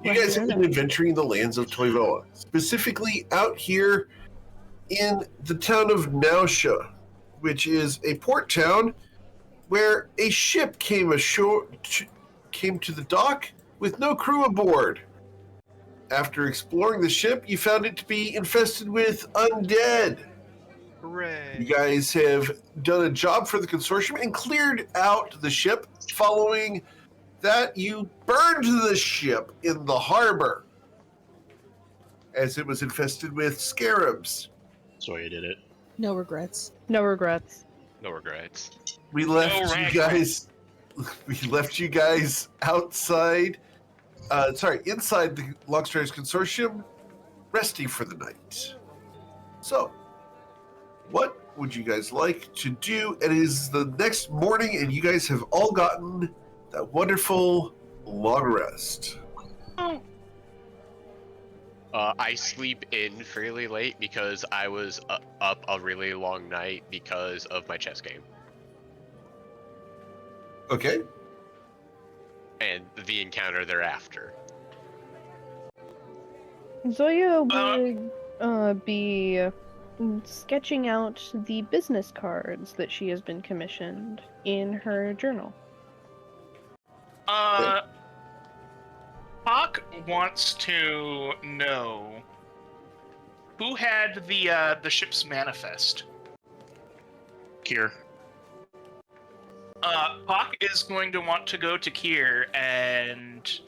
You guys have been adventuring the lands of Toivoa, specifically out here in the town of Nausea, which is a port town where a ship came to the dock with no crew aboard. After exploring the ship, you found it to be infested with undead. Hooray. You guys have done a job for the consortium and cleared out the ship. Following that, you burned the ship in the harbor as it was infested with scarabs. So you did it. No regrets. No regrets. No regrets. We left you guys. We left you guys outside. Inside the Longstriders Consortium, resting for the night. So, what would you guys like to do? It is the next morning, and you guys have all gotten that wonderful long rest. I sleep in fairly late because I was up a really long night because of my chess game. Okay. And the encounter thereafter. Zoya would be sketching out the business cards that she has been commissioned in her journal. Hawk wants to know who had the ship's manifest. Kier. Hawk is going to want to go to Kier and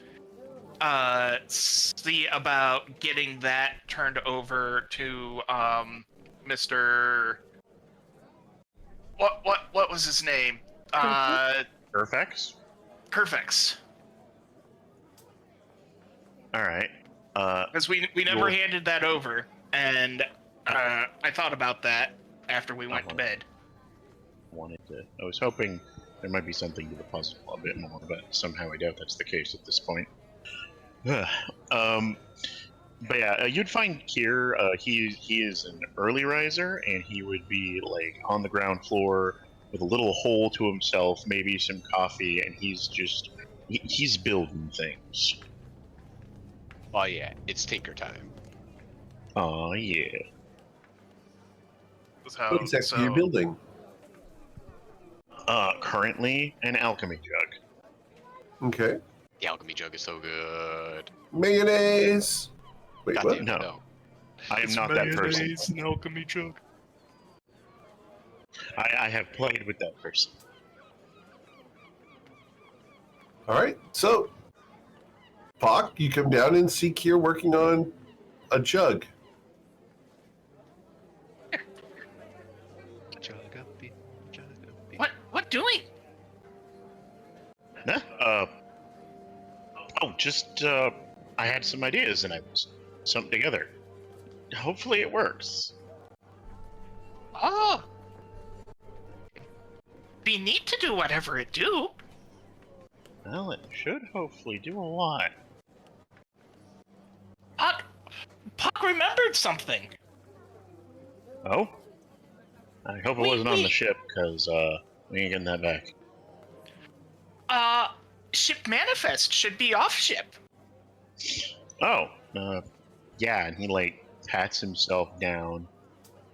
see about getting that turned over to Mr. What was his name? Perfex? Perfex. All right. Because we never handed that over, and I thought about that after we went to bed. I was hoping there might be something to the puzzle a bit more, but somehow I doubt that's the case at this point. But yeah, you'd find Kier. He is an early riser, and he would be like on the ground floor with a little hole to himself, maybe some coffee, and he's building things. Oh yeah, it's Tinker time. Oh yeah. What exactly are you building? Currently an alchemy jug. Okay. The alchemy jug is so good. Mayonnaise. Wait, God what? damn, No. I am not that person. An alchemy jug. I have played with that person. All right, so Pock, you come down and see Kier working on a jug. What doing? I had some ideas and I was something together. Hopefully it works. Oh. Be neat to do whatever it do. Well, it should hopefully do a lot. Puck remembered something. Oh? I hope it wasn't on the ship, because, we ain't getting that back. Ship manifest should be off ship. Oh, yeah, and he, like, pats himself down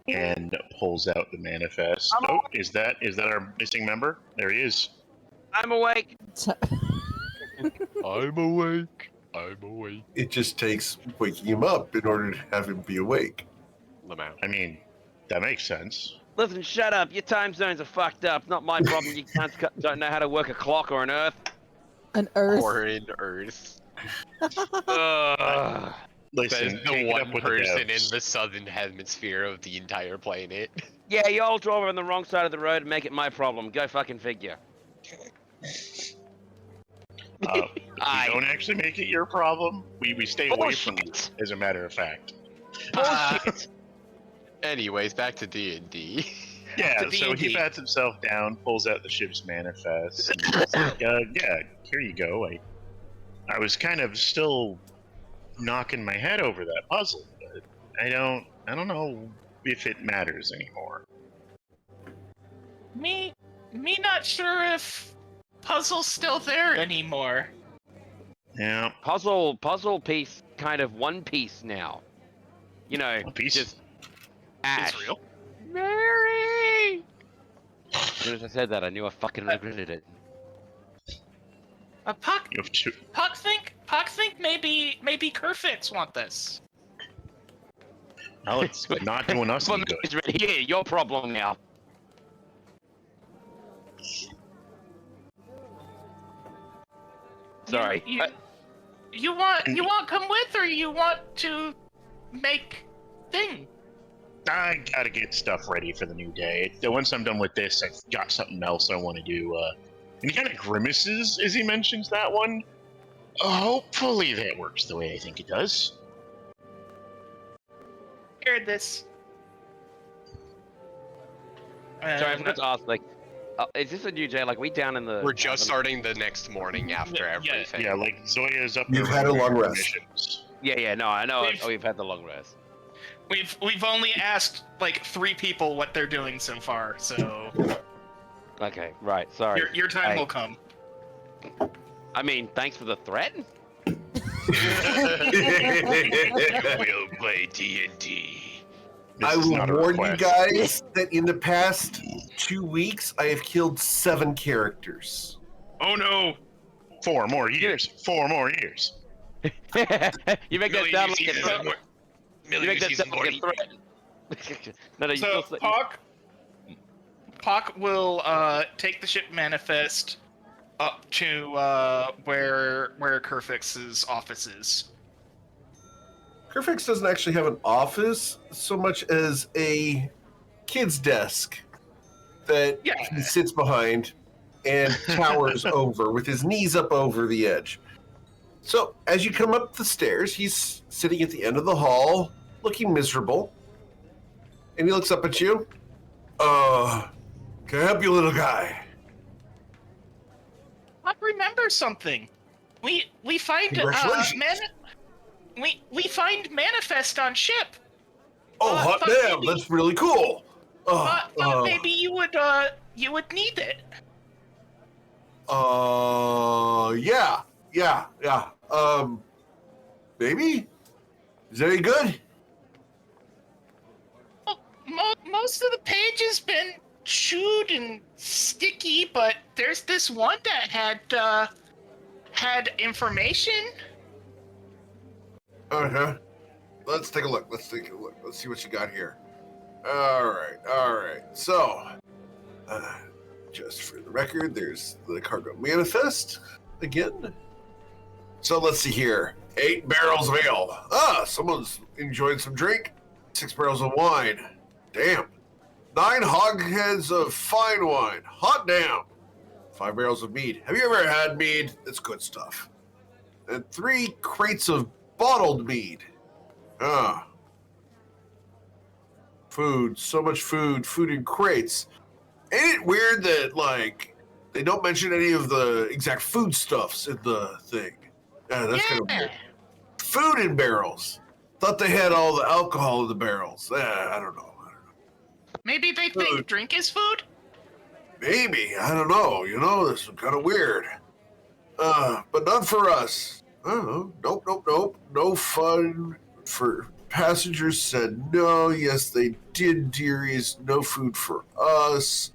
and pulls out the manifest. Oh, is that our missing member? There he is. I'm awake. I'm awake. I'm awake. It just takes waking him up in order to have him be awake. Lamau. I mean, that makes sense. Listen, shut up. Your time zones are fucked up. Not my problem. You cunts don't know how to work a clock or an earth. An earth? Or in Earth. Ugh. Listen, That is the take it up one with person the in devs. the southern hemisphere of the entire planet. Yeah, you all drove on the wrong side of the road and make it my problem. Go fucking figure. We don't actually make it your problem. We stay away from you, Bullshit. as a matter of fact. Bullshit. Anyways, back to D&D. Yeah, To so he D&D. pats himself down, pulls out the ship's manifest, and he's like, yeah, here you go. I was kind of still knocking my head over that puzzle, but I don't know if it matters anymore. Me not sure if puzzle's still there anymore. Yeah. Puzzle piece, kind of one piece now. You know, One piece? just Ash. It's real. Mary! As soon as I said that, I knew I fucking regretted it. Puck You have two. think maybe Kerfix want this. No, it's not doing us any Well, good. it's right here, your problem now. Sorry. You want come with, or you want to make thing? I gotta get stuff ready for the new day. Once I'm done with this, I've got something else I want to do. And he kind of grimaces as he mentions that one. Hopefully that works the way I think it does. Heard this. Sorry, I forgot to ask, like, is this a new day? Like, we down in the... We're just starting the next morning after everything. Yeah, like Zoya's up You've there had a running long her rest. missions. Yeah, no, I know we've had the long rest. We've only asked like 3 people what they're doing so far, so Okay, right, sorry. your time Hey. will come. I mean, thanks for the threat. We'll play D&D. This I is will not a warn you request. guys that in the past 2 weeks, I have killed 7 characters. Oh no! 4 more years. 4 more years. You make that sound like a threat. You make that Million sound like a threat. No, you So still... Pock will take the ship manifest up to where Kerfix's office is. Kerfix doesn't actually have an office so much as a kid's desk that Yeah. he sits behind and towers over with his knees up over the edge. So as you come up the stairs, he's sitting at the end of the hall, looking miserable. And he looks up at you. Can I help you, little guy? I remember something. We find Congratulations. we find manifest on ship. Oh, hot but damn, maybe- that's really cool. Thought maybe you would need it. Yeah. Maybe? Is that any good? Well, most of the page has been chewed and sticky, but there's this one that had information. Let's take a look. Let's see what you got here. All right. So, just for the record, there's the cargo manifest again. So let's see here. 8 barrels of ale. Someone's enjoyed some drink. 6 barrels of wine. Damn. 9 hogsheads of fine wine. Hot damn. 5 barrels of mead. Have you ever had mead? It's good stuff. And 3 crates of bottled mead. Food. So much food. Food in crates. Ain't it weird that, like, they don't mention any of the exact foodstuffs in the thing? Yeah, that's kind of weird. Food in barrels. Thought they had all the alcohol in the barrels. I don't know. Maybe they think drink is food. Maybe. I don't know. This is kind of weird. But none for us. Nope. No fun for passengers said no. Yes, they did, dearies. No food for us.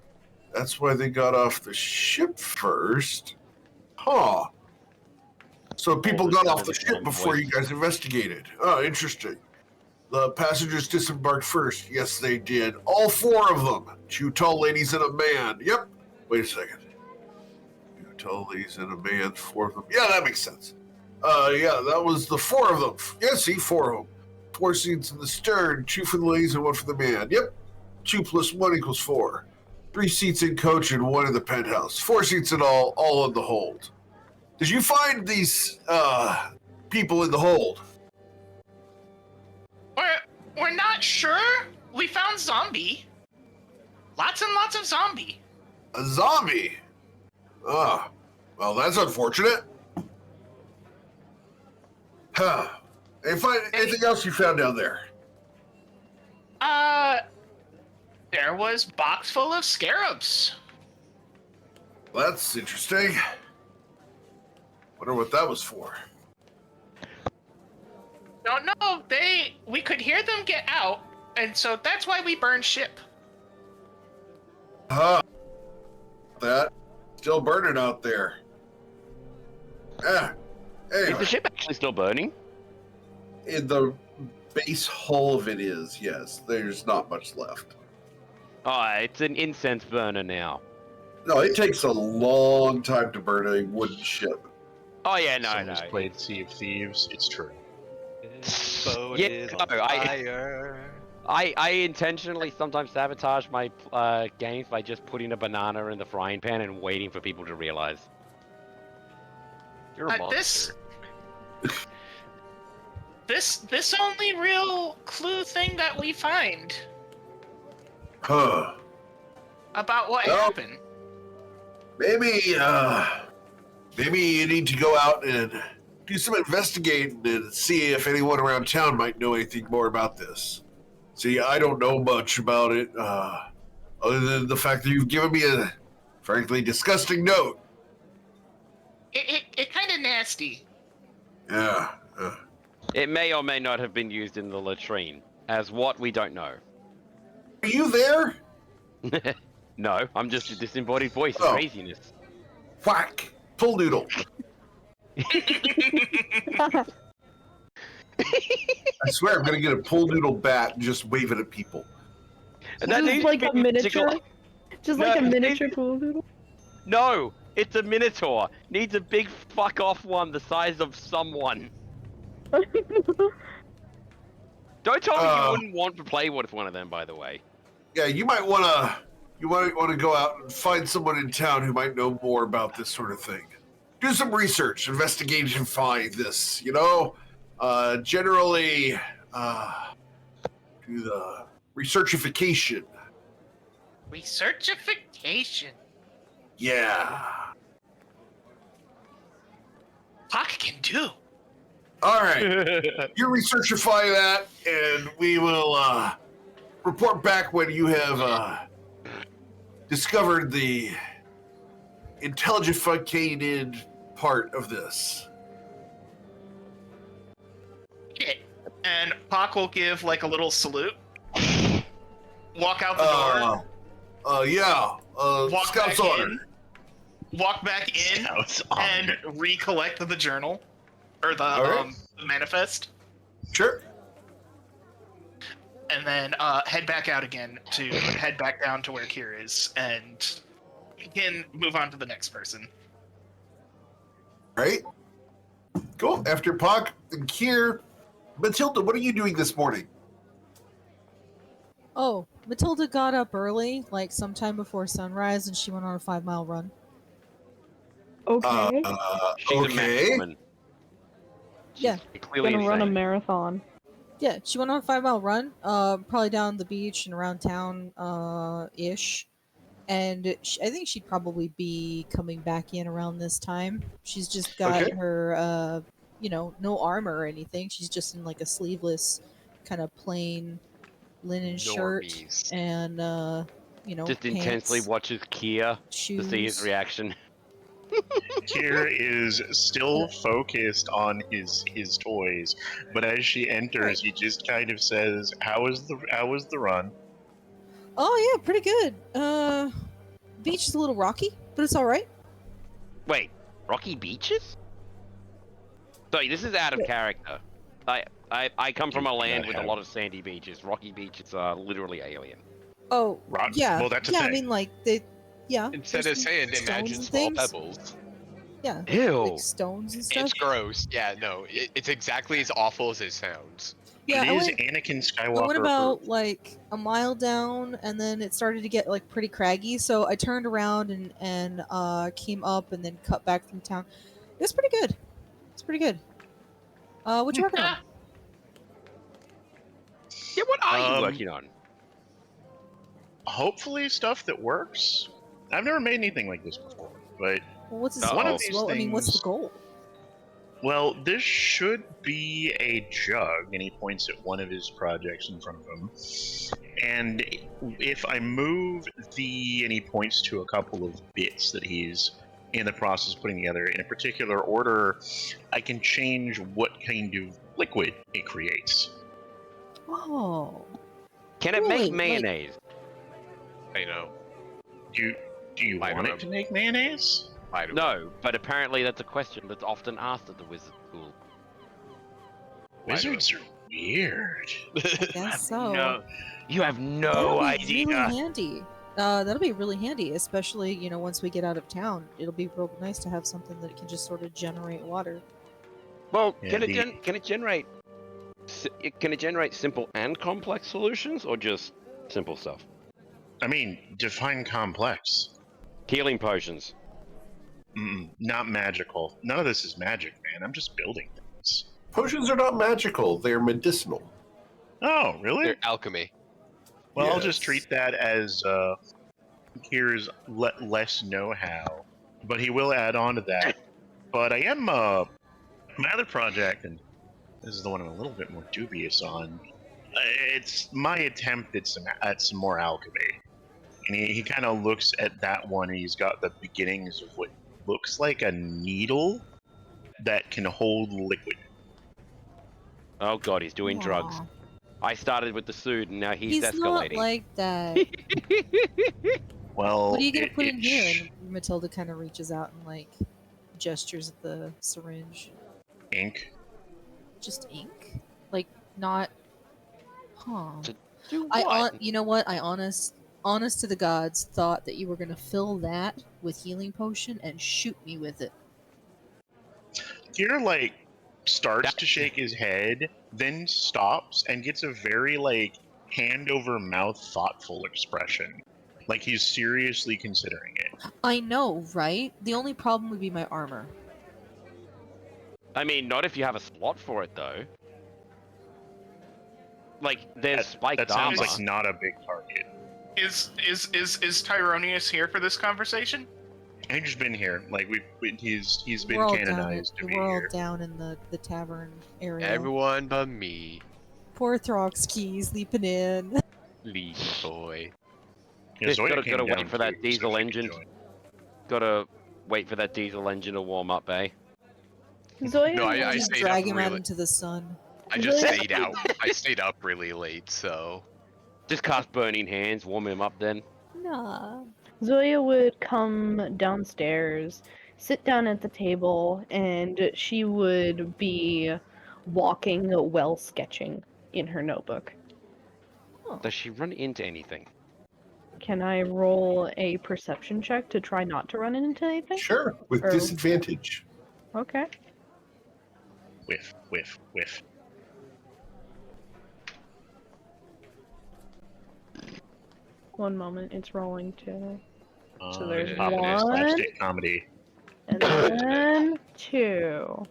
That's why they got off the ship first. Huh. So people got off the ship before you guys investigated. Oh, interesting. The passengers disembarked first. Yes, they did. All 4 of them. 2 tall ladies and a man. Yep. Wait a second. 2 tall ladies and a man, 4 of them. Yeah, that makes sense. Yeah, that was the 4 of them. Yeah, see, 4 of them. 4 seats in the stern, 2 for the ladies and 1 for the man. Yep. 2 plus 1 equals 4. 3 seats in coach and 1 in the penthouse. 4 seats in all in the hold. Did you find these people in the hold? We're not sure. We found zombie. Lots and lots of zombie. A zombie? Well, that's unfortunate. Anything else you found down there? There was box full of scarabs. That's interesting. Wonder what that was for. don't know. We could hear them get out, and so that's why we burned ship. That still burning out there. Is Anyway, the ship actually still burning? in the base hull of it is, yes. There's not much left. Oh, it's an incense burner now. No, it takes a long time to burn a wooden ship. Oh yeah, no, Someone who's no. played Sea of Thieves, it's true. Boat Yeah, is no, on fire. I intentionally sometimes sabotage my games by just putting a banana in the frying pan and waiting for people to realize. You're a monster. This only real clue thing that we find Huh. about what Well- happened. Maybe you need to go out and do some investigating and see if anyone around town might know anything more about this. See, I don't know much about it, other than the fact that you've given me a frankly disgusting note. It kind of nasty. Yeah. It may or may not have been used in the latrine. As what, we don't know. Are you there? No, I'm just a disembodied voice of Oh. craziness. Whack! Pull noodle. I swear I'm gonna get a pull noodle bat and just wave it at people. And that Just needs like to a be miniature? magical- Just No, like a it miniature needs- pool noodle? No, it's a minotaur. Needs a big fuck off one the size of someone. Don't tell me you wouldn't want to play with one of them, by the way. Yeah, you might wanna go out and find someone in town who might know more about this sort of thing. Do some research, investigate, and find this. Generally, do the researchification. Researchification. Yeah. Hawk can do. All right. You researchify that, and we will report back when you have discovered the intelligificated part of this. Yeah. And Hawk will give like a little salute. Walk out the door. Yeah. Walk Scout's back honor. in. Walk back in Scouts and honor. recollect the journal or the All right. the manifest, Sure. and then head back out again to head back down to where Kier is, and again move on to the next person. Right. Cool. After Puck and Kier, Matilda, what are you doing this morning? Oh, Matilda got up early, like sometime before sunrise, and she went on a 5-mile run. Okay. She's a match Okay. woman. Yeah. Clearly Gonna run a insane. marathon. Yeah, she went on a 5-mile run, probably down the beach and around town, ish. And I think she'd probably be coming back in around this time. She's just got Okay. her, no armor or anything. She's just in like a sleeveless, kind of plain linen shirt Normies. and, Just intensely pants, watches Kia shoes. to see his reaction. Kier is still focused on his toys, but as she enters, he just kind of says, how was the run?" Oh yeah, pretty good. Beach is a little rocky, but it's all right. Wait, Rocky Beaches? Sorry, this is out of character. I come from a land with a lot of sandy beaches. Rocky beaches are literally alien. Oh Rock- yeah, well, that's a yeah. I thing. mean, like yeah. Instead of there's sand, stones imagine and small things. pebbles. Yeah, Ew. like stones and stuff. It's gross. Yeah, no, it's exactly as awful as it sounds. Yeah, it I is went, Anakin I Skywalker. went about approved. like a mile down, and then it started to get like pretty craggy. So I turned around and came up, and then cut back through town. It was pretty good. It's pretty good. What you working on? Yeah, what are you Um, working on? Hopefully stuff that works. I've never made anything like this before, but Well, what's his One of goal? these Well, I mean, what's the things- goal? well, this should be a jug, and he points at one of his projects in front of him. And if I move and he points to a couple of bits that he's in the process of putting together in a particular order, I can change what kind of liquid it creates. Oh. Can it Really? make mayonnaise? I know. Do you I want don't it to know. make mayonnaise? I don't No, but apparently that's a question that's often asked at the wizard school. Wizards are weird. I guess so. No, you have no That'll be idea. really handy. That'll be really handy, especially once we get out of town. It'll be real nice to have something that can just sort of generate water. Well, Yeah, can it generate? Can it generate simple and complex solutions, or just simple stuff? I mean, define complex. Healing potions. Not magical. None of this is magic, man. I'm just building things. Potions are not magical; they're medicinal. Oh, really? They're alchemy. Well, I'll Yes. just treat that as here's less know-how, but he will add on to that. But I am my other project, and this is the one I'm a little bit more dubious on. It's my attempt at some more alchemy, and he kind of looks at that one, and he's got the beginnings of what looks like a needle that can hold liquid. Oh god, he's doing drugs. Aw. I started with the suit, and now he's Not escalating. like that. Well, What are you gonna put in here? And Matilda kind of reaches out and gestures at the syringe. Ink. Just ink? Not. Huh. Do You know what? I honest to the gods thought that you were gonna fill that with healing potion and shoot me with it. Tyr starts to shake his head, then stops and gets a very hand over mouth thoughtful expression. Like he's seriously considering it. I know, right? The only problem would be my armor. I mean, not if you have a slot for it, though. There's spiked That sounds armor. like not a big target. Is Tyronius here for this conversation? I've just been here. He's been We're all canonized to be we're all here. down in the tavern area. Everyone but me. Poor Throxkey sleeping in. Lead boy. Yeah, Just Zoya gotta came wait down for that too, so diesel she could engine. join. Gotta wait for that diesel engine to warm up, eh? Zoya No, I Just stayed drag up him out really. into the sun. I just Really? stayed out. I stayed up really late, so. Just cast Burning Hands, warm him up then. Nah. Zoya would come downstairs, sit down at the table, and she would be walking while sketching in her notebook. Oh. Does she run into anything? Can I roll a perception check to try not to run into anything? Sure, with Or- disadvantage. Okay. Whiff, whiff, whiff. One moment, it's rolling too. So Oh, there's top of this one. slapstick comedy. And then 2.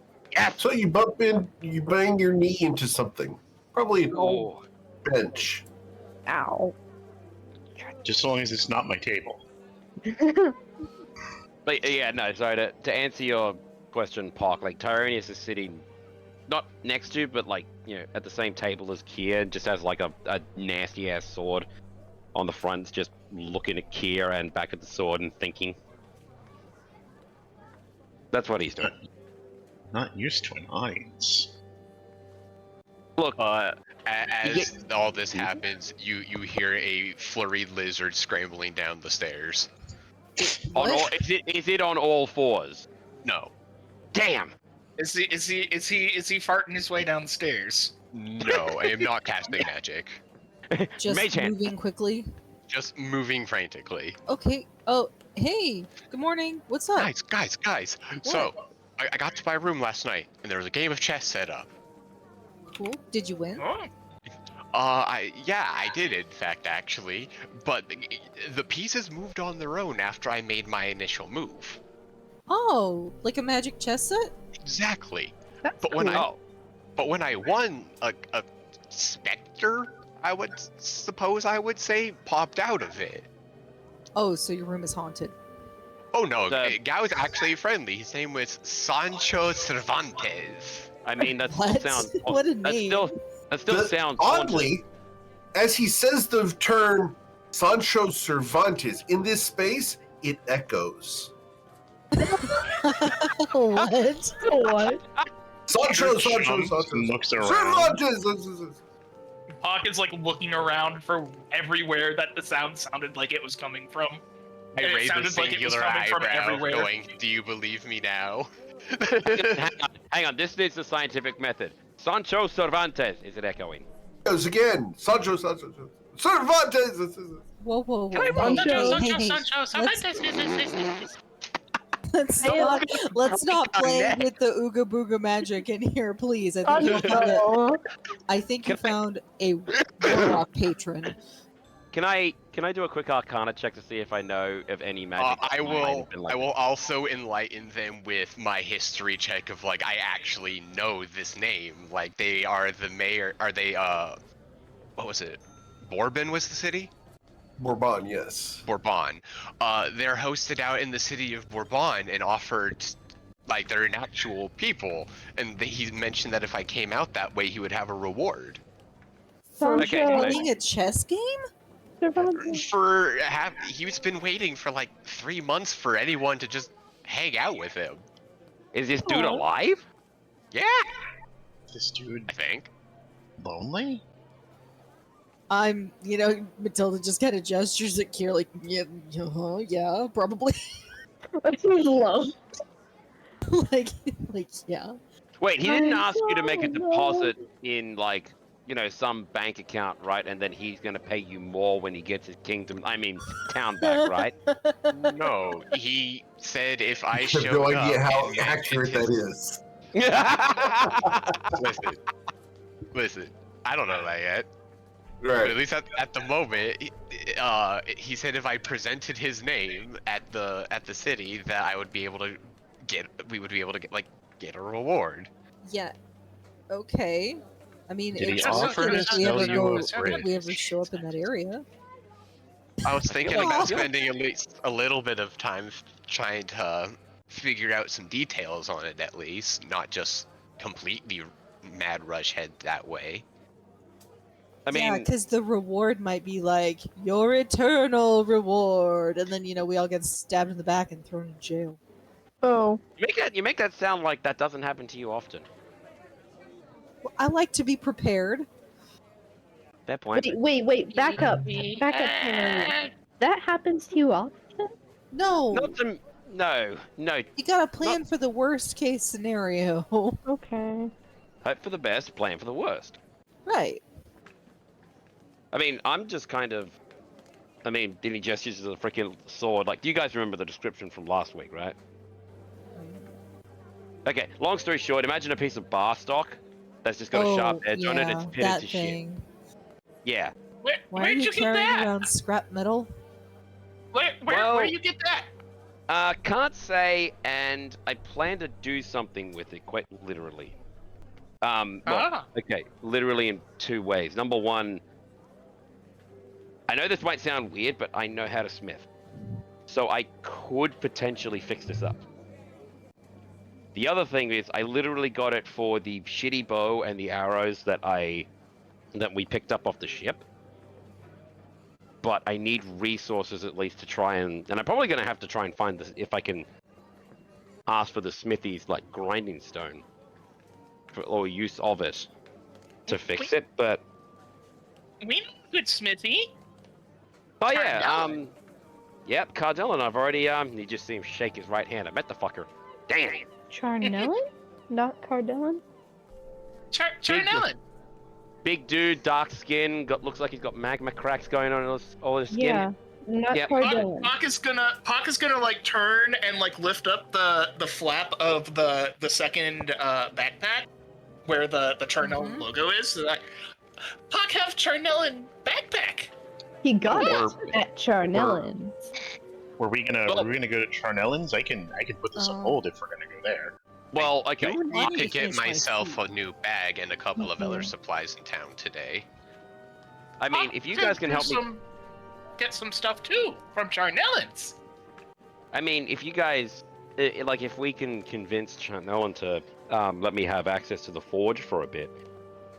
So you you bang your knee into something, probably a Oh, bench. Ow. Just as long as it's not my table. but yeah, no. Sorry to answer your question, Park. Tyronius is sitting not next to, but at the same table as Kier, and just has a nasty ass sword on the front, just looking at Kier and back at the sword and thinking. That's what he's doing. Not used to an audience. Look, As all this happens, you hear a flurried lizard scrambling down the stairs. on all, What? is it on all fours? No. Damn. Is he farting his way down the stairs? No, I am not casting magic. Just Mage hand. moving quickly. Just moving frantically. Okay. Oh, hey. Good morning. What's up? Guys. So, I got to my room last night, and there was a game of chess set up. Cool. Did you win? Oh, I did in fact actually, but the pieces moved on their own after I made my initial move. Oh, like a magic chess set? Exactly. That's But when cool. But when I won, a specter, I would suppose I would say, popped out of it. Oh, so your room is haunted. Oh no, The- guy was actually friendly. His name was Sancho Cervantes. I mean, that What? still sounds. What a that name. still sounds Oddly, as he says the term Sancho Cervantes in this space, it echoes. What? What? Sancho, Looks around. Cervantes! Hawk is like looking around for everywhere that the sound sounded like it was coming from. I And it raised a sounded like it was singular coming from eyebrow, everywhere. going, "Do you believe me now?" Hang on. This is the scientific method. Sancho Cervantes. Is it echoing? Goes again. Sancho. Cervantes! Whoa, whoa, whoa! Can I roll Let's not play with the ooga booga magic in here, please. I think you found a warlock patron. Can I do a quick Arcana check to see if I know of any magic? I that might will. have been like I will also enlighten them with my history check of like I actually know this name. Like they are the mayor. Are they? What was it? Bourbon was the city. Bourbon, yes. Bourbon. They're hosted out in the city of Bourbon and offered, like, they're an actual people. And he mentioned that if I came out that way, he would have a reward. For Okay, winning a chess game? He's been waiting for like 3 months for anyone to just hang out with him. Is this dude alive? Yeah, This dude I think. lonely? Matilda just kind of gestures at Kier like, yeah, probably. He's low. like, yeah. Wait, he didn't ask you to so make a low. deposit in like, some bank account, right? And then he's gonna pay you more when he gets his town back, right? No, he said if I I have showed no idea up how and accurate that mentioned is. Listen, I don't know that yet. But Right. at least at the moment, he said if I presented his name at the city, that I would be able to we would be able to get a reward. Yeah. Okay. I mean, Did he it's offer worth it to if we sell ever you a if bridge? we ever show up in that area. I was thinking Like, about yeah. spending at least a little bit of time trying to figure out some details on it, at least, not just completely mad rush head that way. I Yeah, mean, because the reward might be like your eternal reward, and then we all get stabbed in the back and thrown in jail. Oh. you make that sound like that doesn't happen to you often. Well, I like to be prepared. Fair point. Wait, back up. Hannah. That happens to you often? No, No. you gotta plan for the worst case scenario. Okay. Hope for the best, plan for the worst. Right. I mean, I'm just kind of. Then he just uses a freaking sword. Like, do you guys remember the description from last week, right? Okay, long story short, imagine a piece of bar stock that's just got a sharp edge on it. It's pitted that to thing. shit. Yeah. Where, Why are where'd you you get carrying that? around scrap metal? Where you get that? Can't say, and I plan to do something with it, quite literally. Okay, literally in 2 ways. Number one, I know this might sound weird, but I know how to smith. So I could potentially fix this up. The other thing is, I literally got it for the shitty bow and the arrows that we picked up off the ship. But I need resources at least to try and I'm probably gonna have to try and find this if I can ask for the smithy's like grinding stone or use of it to fix it. But We know good smithy. oh yeah, Cardellin. yep, Cardellin. I've already you just see him shake his right hand. I met the fucker. Damn. Charnelin? Not Cardellin? Charnelin. Big dude, dark skin, looks like he's got magma cracks going on all his skin. Yeah. Not Yep. Cardellin. Hawk is gonna like turn and like lift up the flap of the second backpack where the Charnel logo is. So that Hawk have Charnelin backpack. He got Or- it at Charnellin's. Were we gonna go to Charnellin's? I can put this on hold if we're gonna go there. Well, okay. don't I need to could get finish my myself food. a new bag and a couple of other Mhm. supplies in town today. I mean, if you guys can help me, get some stuff too from Charnellin's. I mean, if you guys, like, if we can convince Charnelin to let me have access to the forge for a bit,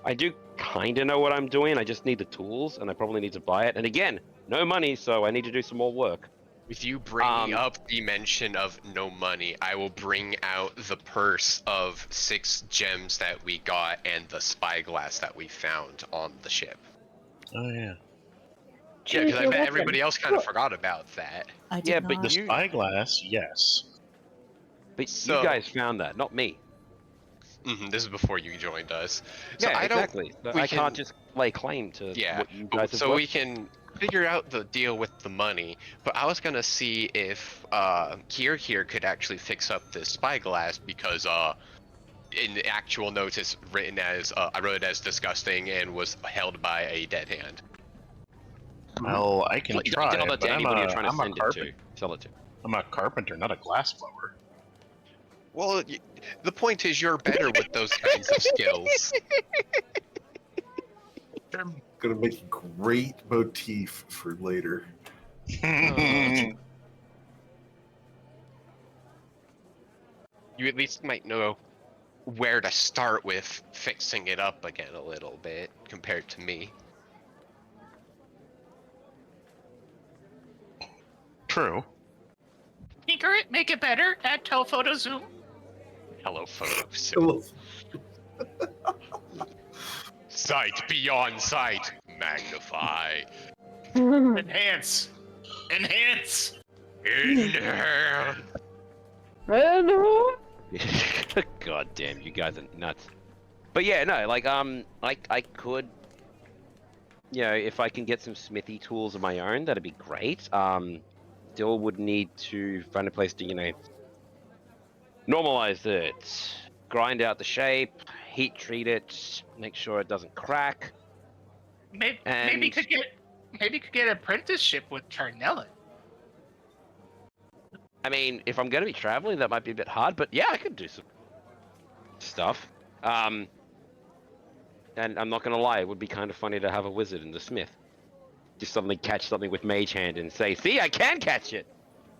I do kind of know what I'm doing. I just need the tools, and I probably need to buy it. And again, no money, so I need to do some more work. With you bringing up the mention of no money, I will bring out the purse of 6 gems that we got and the spyglass that we found on the ship. Oh yeah. Yeah, Choose because I your bet weapon. everybody else kind of Cool. forgot about that. I did Yeah, but not. The spyglass, yes. But So- you guys found that, not me. This is before you joined us. So Yeah, I don't. exactly. So we I can't can- just lay claim to Yeah, what you guys have so worked. we can figure out the deal with the money. But I was gonna see if Kier here could actually fix up this spyglass because in the actual notes it's written as I wrote it as disgusting and was held by a dead hand. Well, I can Don't try, tell that to but anybody you're trying to I'm a send it carpenter. to. Tell it to. I'm a carpenter, not a glassblower. Well, the point is you're better with those kinds of skills. I'm gonna make a great motif for later. You at least might know where to start with fixing it up again a little bit compared to me. True. Tinker it, make it better, add telephoto zoom. Hello, photos. Hello. Sight beyond sight. Magnify. Enhance. Enhance. Inhale. God damn, you guys are nuts. But yeah, no, like I could, you know, if I can get some smithy tools of my own, that'd be great. Still would need to find a place to, you know, normalize it, grind out the shape, heat treat it, make sure it doesn't crack. Maybe And- you could get an apprenticeship with Charnella. I mean, if I'm gonna be traveling, that might be a bit hard, but yeah, I could do some stuff. And I'm not gonna lie, it would be kind of funny to have a wizard and the smith just suddenly catch something with mage hand and say, "See, I can catch it."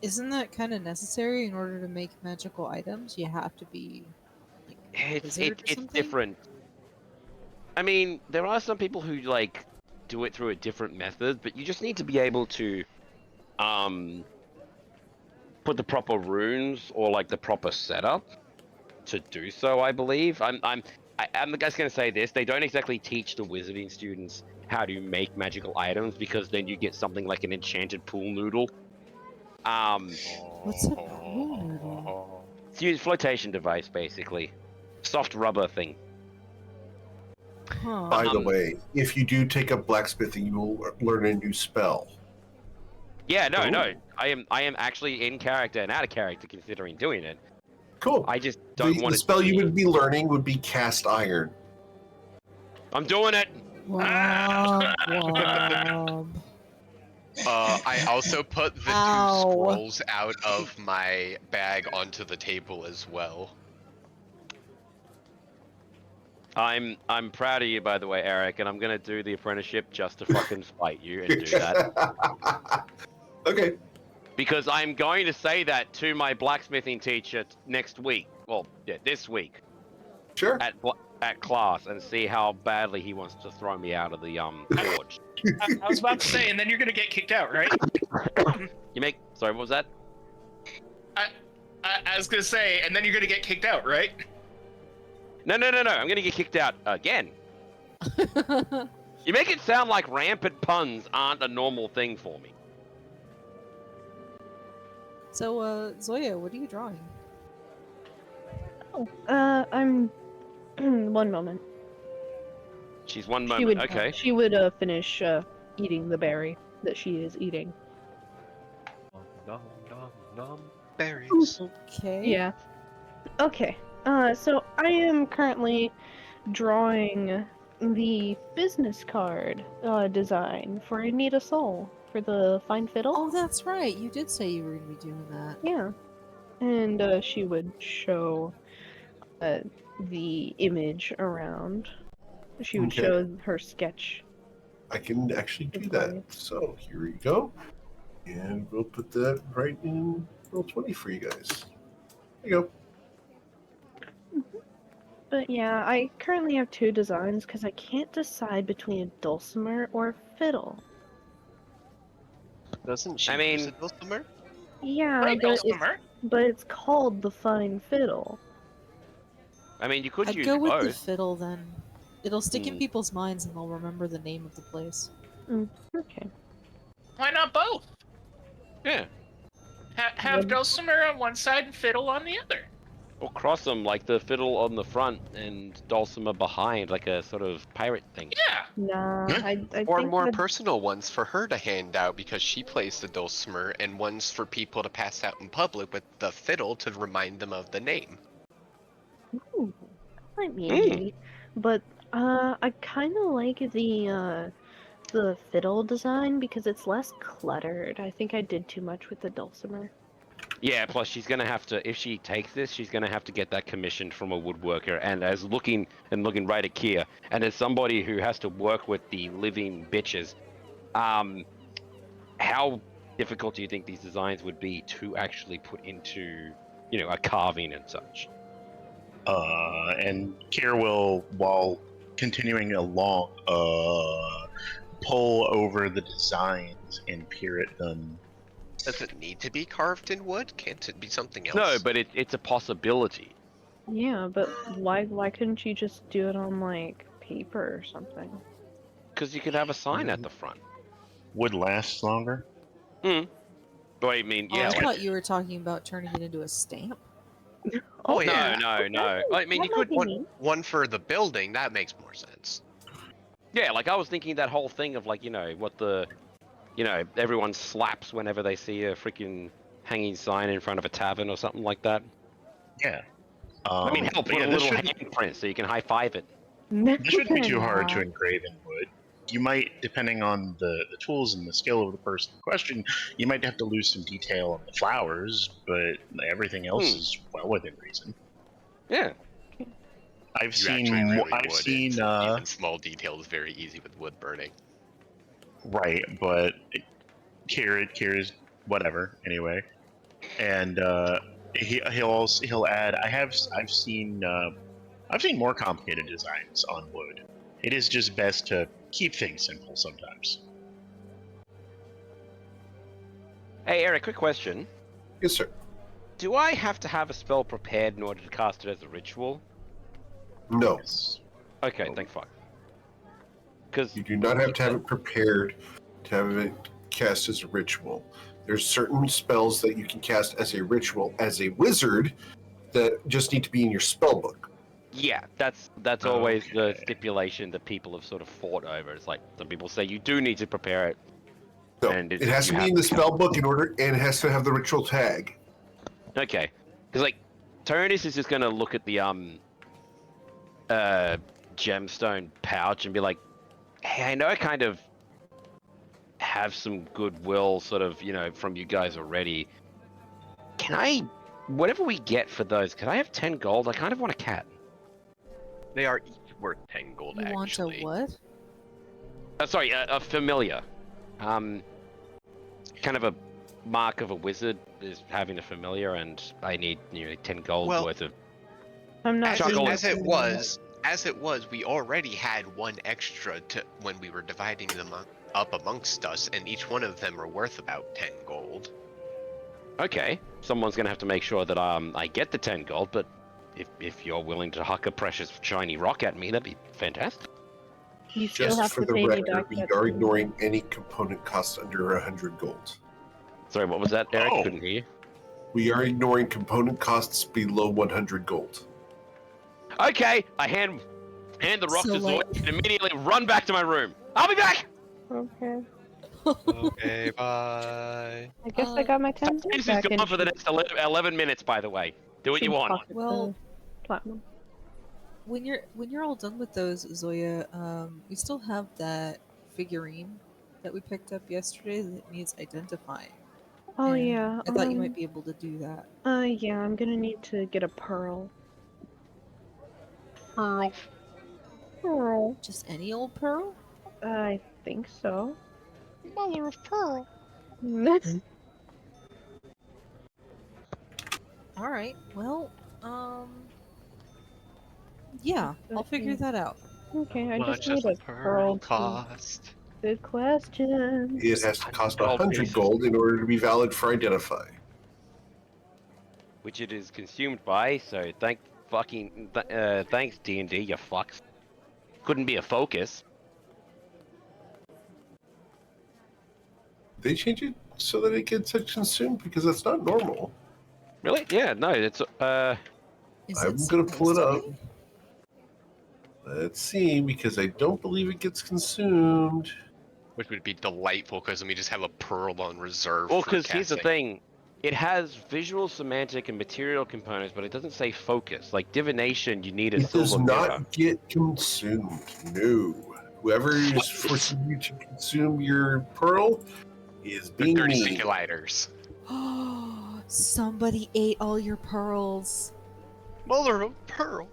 Isn't that kind of necessary in order to make magical items? You have to be like a wizard or It's something? different. I mean, there are some people who like do it through a different method, but you just need to be able to put the proper runes or like the proper setup to do so, I believe. I'm the guy's gonna say this. They don't exactly teach the wizarding students how to make magical items because then you get something like an enchanted pool noodle. What's a pool noodle? It's a flotation device basically. Soft rubber thing. Huh. By the way, if you do take up blacksmithing, you will learn a new spell. Yeah, no. Ooh. I am actually in character and out of character considering doing it. Cool. I just don't want The it spell to you be... would be learning would be cast iron. I'm doing it. Womp womp. I also put the Ow. 2 scrolls out of my bag onto the table as well. I'm proud of you, by the way, Eric, and I'm gonna do the apprenticeship just to fucking fight you and do that. Okay. Because I'm going to say that to my blacksmithing teacher next week. Well, yeah, this week Sure. at class, and see how badly he wants to throw me out of the forge. I was about to say, and then you're gonna get kicked out, right? Sorry, what was that? I was gonna say, and then you're gonna get kicked out, right? No. I'm gonna get kicked out again. You make it sound like rampant puns aren't a normal thing for me. So, Zoya, what are you drawing? I'm. One moment. She's one She moment. would. Okay. She would finish eating the berry that she is eating. Nom. Berries. Okay. Yeah. Okay. So I am currently drawing the business card design for Anita Soul for the Fine Fiddle. Oh, that's right. You did say you were going to be doing that. Yeah. And she would show the image around. She would Okay. show her sketch. I can actually do that. So here you go. And we'll put that right in Roll20 for you guys. There you go. But yeah, I currently have 2 designs because I can't decide between a dulcimer or a fiddle. Doesn't she I mean- use a dulcimer? Yeah, Right, but Dulcimer? it's called the Fine Fiddle. I mean, you could I'd use go with the both. fiddle then. It'll stick in Hmm. people's minds and they'll remember the name of the place. Okay. Why not both? Yeah. Have Would- Dulcimer on one side and Fiddle on the other. Or cross them, like the fiddle on the front and dulcimer behind, like a sort of pirate thing. Yeah. Nah, Huh? I Or think more that- personal ones for her to hand out because she plays the dulcimer, and ones for people to pass out in public with the fiddle to remind them of the name. Ooh, might be neat. But I kind of like the fiddle design because it's less cluttered. I think I did too much with the dulcimer. Yeah, plus she's gonna have to, if she takes this, she's gonna have to get that commissioned from a woodworker. And as looking right at Kia, and as somebody who has to work with the living bitches, how difficult do you think these designs would be to actually put into, a carving and such? And Kier will, while continuing along, pull over the designs and peer at them. Does it need to be carved in wood? Can't it be something else? No, but it's a possibility. Yeah, but why couldn't you just do it on like paper or something? Because you could have a sign at the front. Would last longer. Well, I mean, Oh, yeah, I like, thought you were talking about turning it into a stamp. Oh, no, yeah. no. I mean, that you might could be One, neat. one for the building, that makes more sense. Yeah, like I was thinking that whole thing of like, what the, everyone slaps whenever they see a freaking hanging sign in front of a tavern or something like that. Yeah. I mean, hell, but put yeah, a this little shouldn't, handprint so you can high five it. this shouldn't be too Nah. hard to engrave in wood. You might, depending on the tools and the skill of the person in question, you might have to lose some detail on the flowers, but everything else is well within reason. Yeah. I've You seen, actually really I've would. seen, It's even small details very easy with wood burning. right, but Kira's whatever anyway, and he'll add. I've seen more complicated designs on wood. It is just best to keep things simple sometimes. Hey, Eric, quick question. Yes, sir. Do I have to have a spell prepared in order to cast it as a ritual? No, Yes. Okay, thank fuck. Because you do not have to have it prepared to have it cast as a ritual. There's certain spells that you can cast as a ritual as a wizard that just need to be in your spell book. yeah, that's always the Okay. stipulation that people have sort of fought over. It's like some people say you do need to prepare it. So And it has you to be have in the to spell book in order, and it has to have the ritual tag. Okay, because like Tyrannus is just gonna look at the gemstone pouch and be like, "Hey, I know I kind of have some goodwill, sort of, from you guys already. Can I, whatever we get for those, can I have 10 gold? I kind of want a cat." They are each worth 10 gold, You want actually. a what? Sorry, a familiar. Kind of a mark of a wizard is having a familiar, and I need 10 gold Well, worth of. I'm not. As seeing it was, we already had one extra when we were dividing them up amongst us, and each one of them are worth about 10 gold. Okay, someone's gonna have to make sure that I get the 10 gold, but if you're willing to huck a precious shiny rock at me, that'd be fantastic. You still Just have for to the pay me record, back we that are thing. ignoring any component cost under 100 gold. Sorry, what was that, Eric? Oh. Couldn't hear you. We are ignoring component costs below 100 gold. Okay, I hand the rock So, to Zoid like- and immediately run back to my room. I'll be back. Okay. Okay, bye. I guess I got my 10 This is back gone for the she next 11 minutes, by the way. Do what you should want. pocket Well- the platinum. When you're all done with those, Zoya, we still have that figurine that we picked up yesterday that needs identifying. Oh and yeah. I thought you might be able to do that. Yeah, I'm gonna need to get a pearl. Pearl. Just any old pearl? I think so. Mother of pearl. All right. Well, yeah, I'll figure that out. Okay, I Much just does need a a pearl pearl to cost? Good question. It has to cost Gold 100 pieces. gold in order to be valid for identify. Which it is consumed by, so thanks D&D, you fucks. Couldn't be a focus. They change it so that it gets consumed because that's not normal. Really? Yeah, no, it's Is I'm it gonna pull it supposed to up. be? Let's see, because I don't believe it gets consumed. Which would be delightful because then we just have a pearl on reserve. well, for because here's the casting. thing. It has visual, semantic, and material components, but it doesn't say focus. Like divination, you need a It does silver mirror. not get consumed. No. Whoever is forcing you to consume your pearl is The being dirty mean. sticky lighters. Somebody ate all your pearls. Mother of pearl.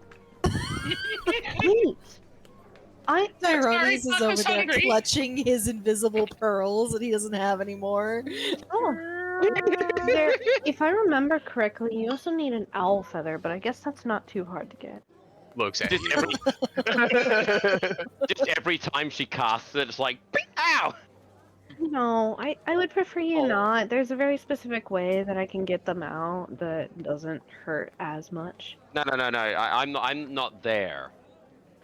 Wait. Tyrones is Puck over is there hungry. clutching his invisible pearls that he doesn't have anymore. Oh. There, if I remember correctly, you also need an owl feather, but I guess that's not too hard to get. Looks at Just you. Just every time she casts it, it's like, ow! No, I would prefer you Oh. not. There's a very specific way that I can get them out that doesn't hurt as much. No. I'm not there.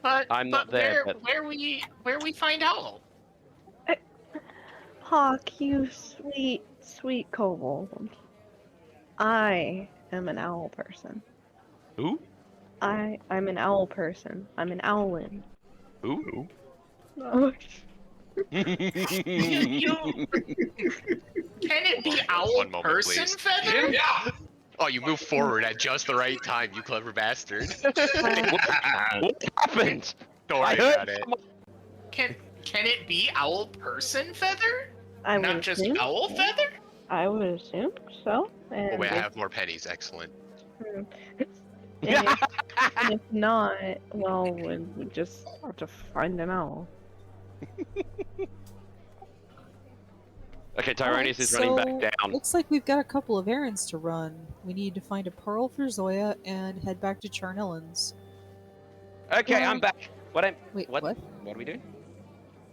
But I'm not there, but- where we find Owl? Hawk, you sweet kobold. I am an owl person. Who? I'm an owl person. I'm an owlin. Who? Oh, Can it be One Owl moment, Person please. Feather? Yeah. Oh, you moved forward at just the right time, you clever bastard. What happened? Don't I worry heard about it. someone- Can it be Owl Person Feather? I would Not just assume Owl so. Feather? I would assume so. And Oh, wait, I if- have more pennies. Excellent. and if not, well, we just have to find an owl. Okay, Tyronius Alright, is running so back down. Looks like we've got a couple of errands to run. We need to find a pearl for Zoya and head back to Charnellan's. Okay, Well- I'm back. Wait, What? what? What are we doing?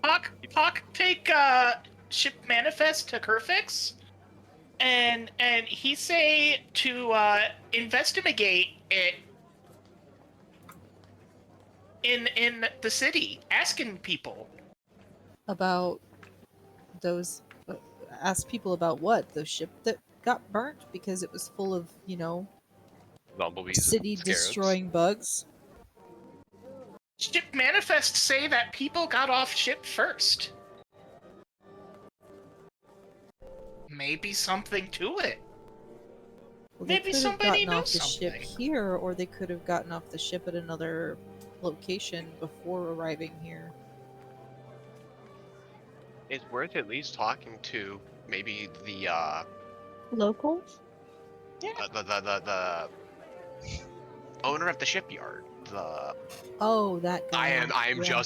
Hawk, take ship manifest to Kerfix, and he say to investigate it in the city, asking people. About those. Ask people about what? The ship that got burnt because it was full of, Bumblebees. and city scarabs. destroying bugs. Ship manifests say that people got off ship first. Maybe something to it. Well, they Maybe could have somebody gotten off knows the ship something. here, or they could have gotten off the ship at another location before arriving here. It's worth at least talking to maybe the Locals? the owner of the shipyard. Oh, that guy. I am Yeah,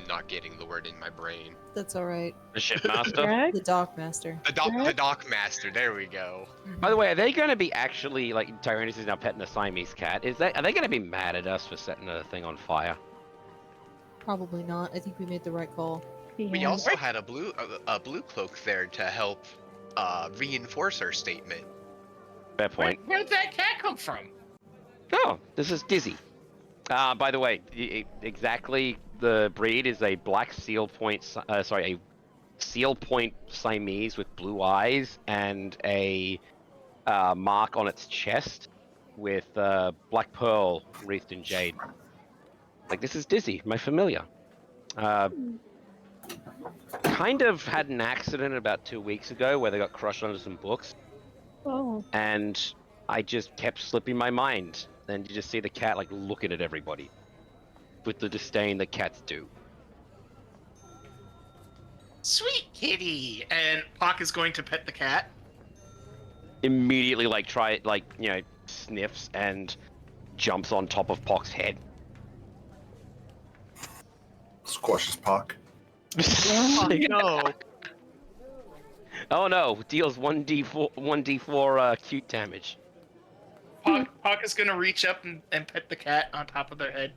not getting the word in my brain. That's all right. The shipmaster. Greg? The dock master. The dock master. There we go. By the way, are they going to be actually, like, Tyronius is now petting a Siamese cat? Are they going to be mad at us for setting the thing on fire? Probably not. I think we made the right call. We Yeah. also had a blue cloak there to help reinforce our statement. Fair point. Where'd that cat come from? Oh, this is Dizzy. By the way, exactly the breed is a black seal point, a seal point Siamese with blue eyes and a mark on its chest with black pearl wreathed in jade. Like, this is Dizzy, my familiar. Kind of had an accident about 2 weeks ago where they got crushed under some books, Oh. and I just kept slipping my mind. Then you just see the cat like looking at everybody with the disdain that cats do. Sweet kitty! And Hawk is going to pet the cat. Immediately sniffs and jumps on top of Pock's head. Squashes Pock. No. Oh no, deals 1d4 cute damage. Hawk is going to reach up and pet the cat on top of their head.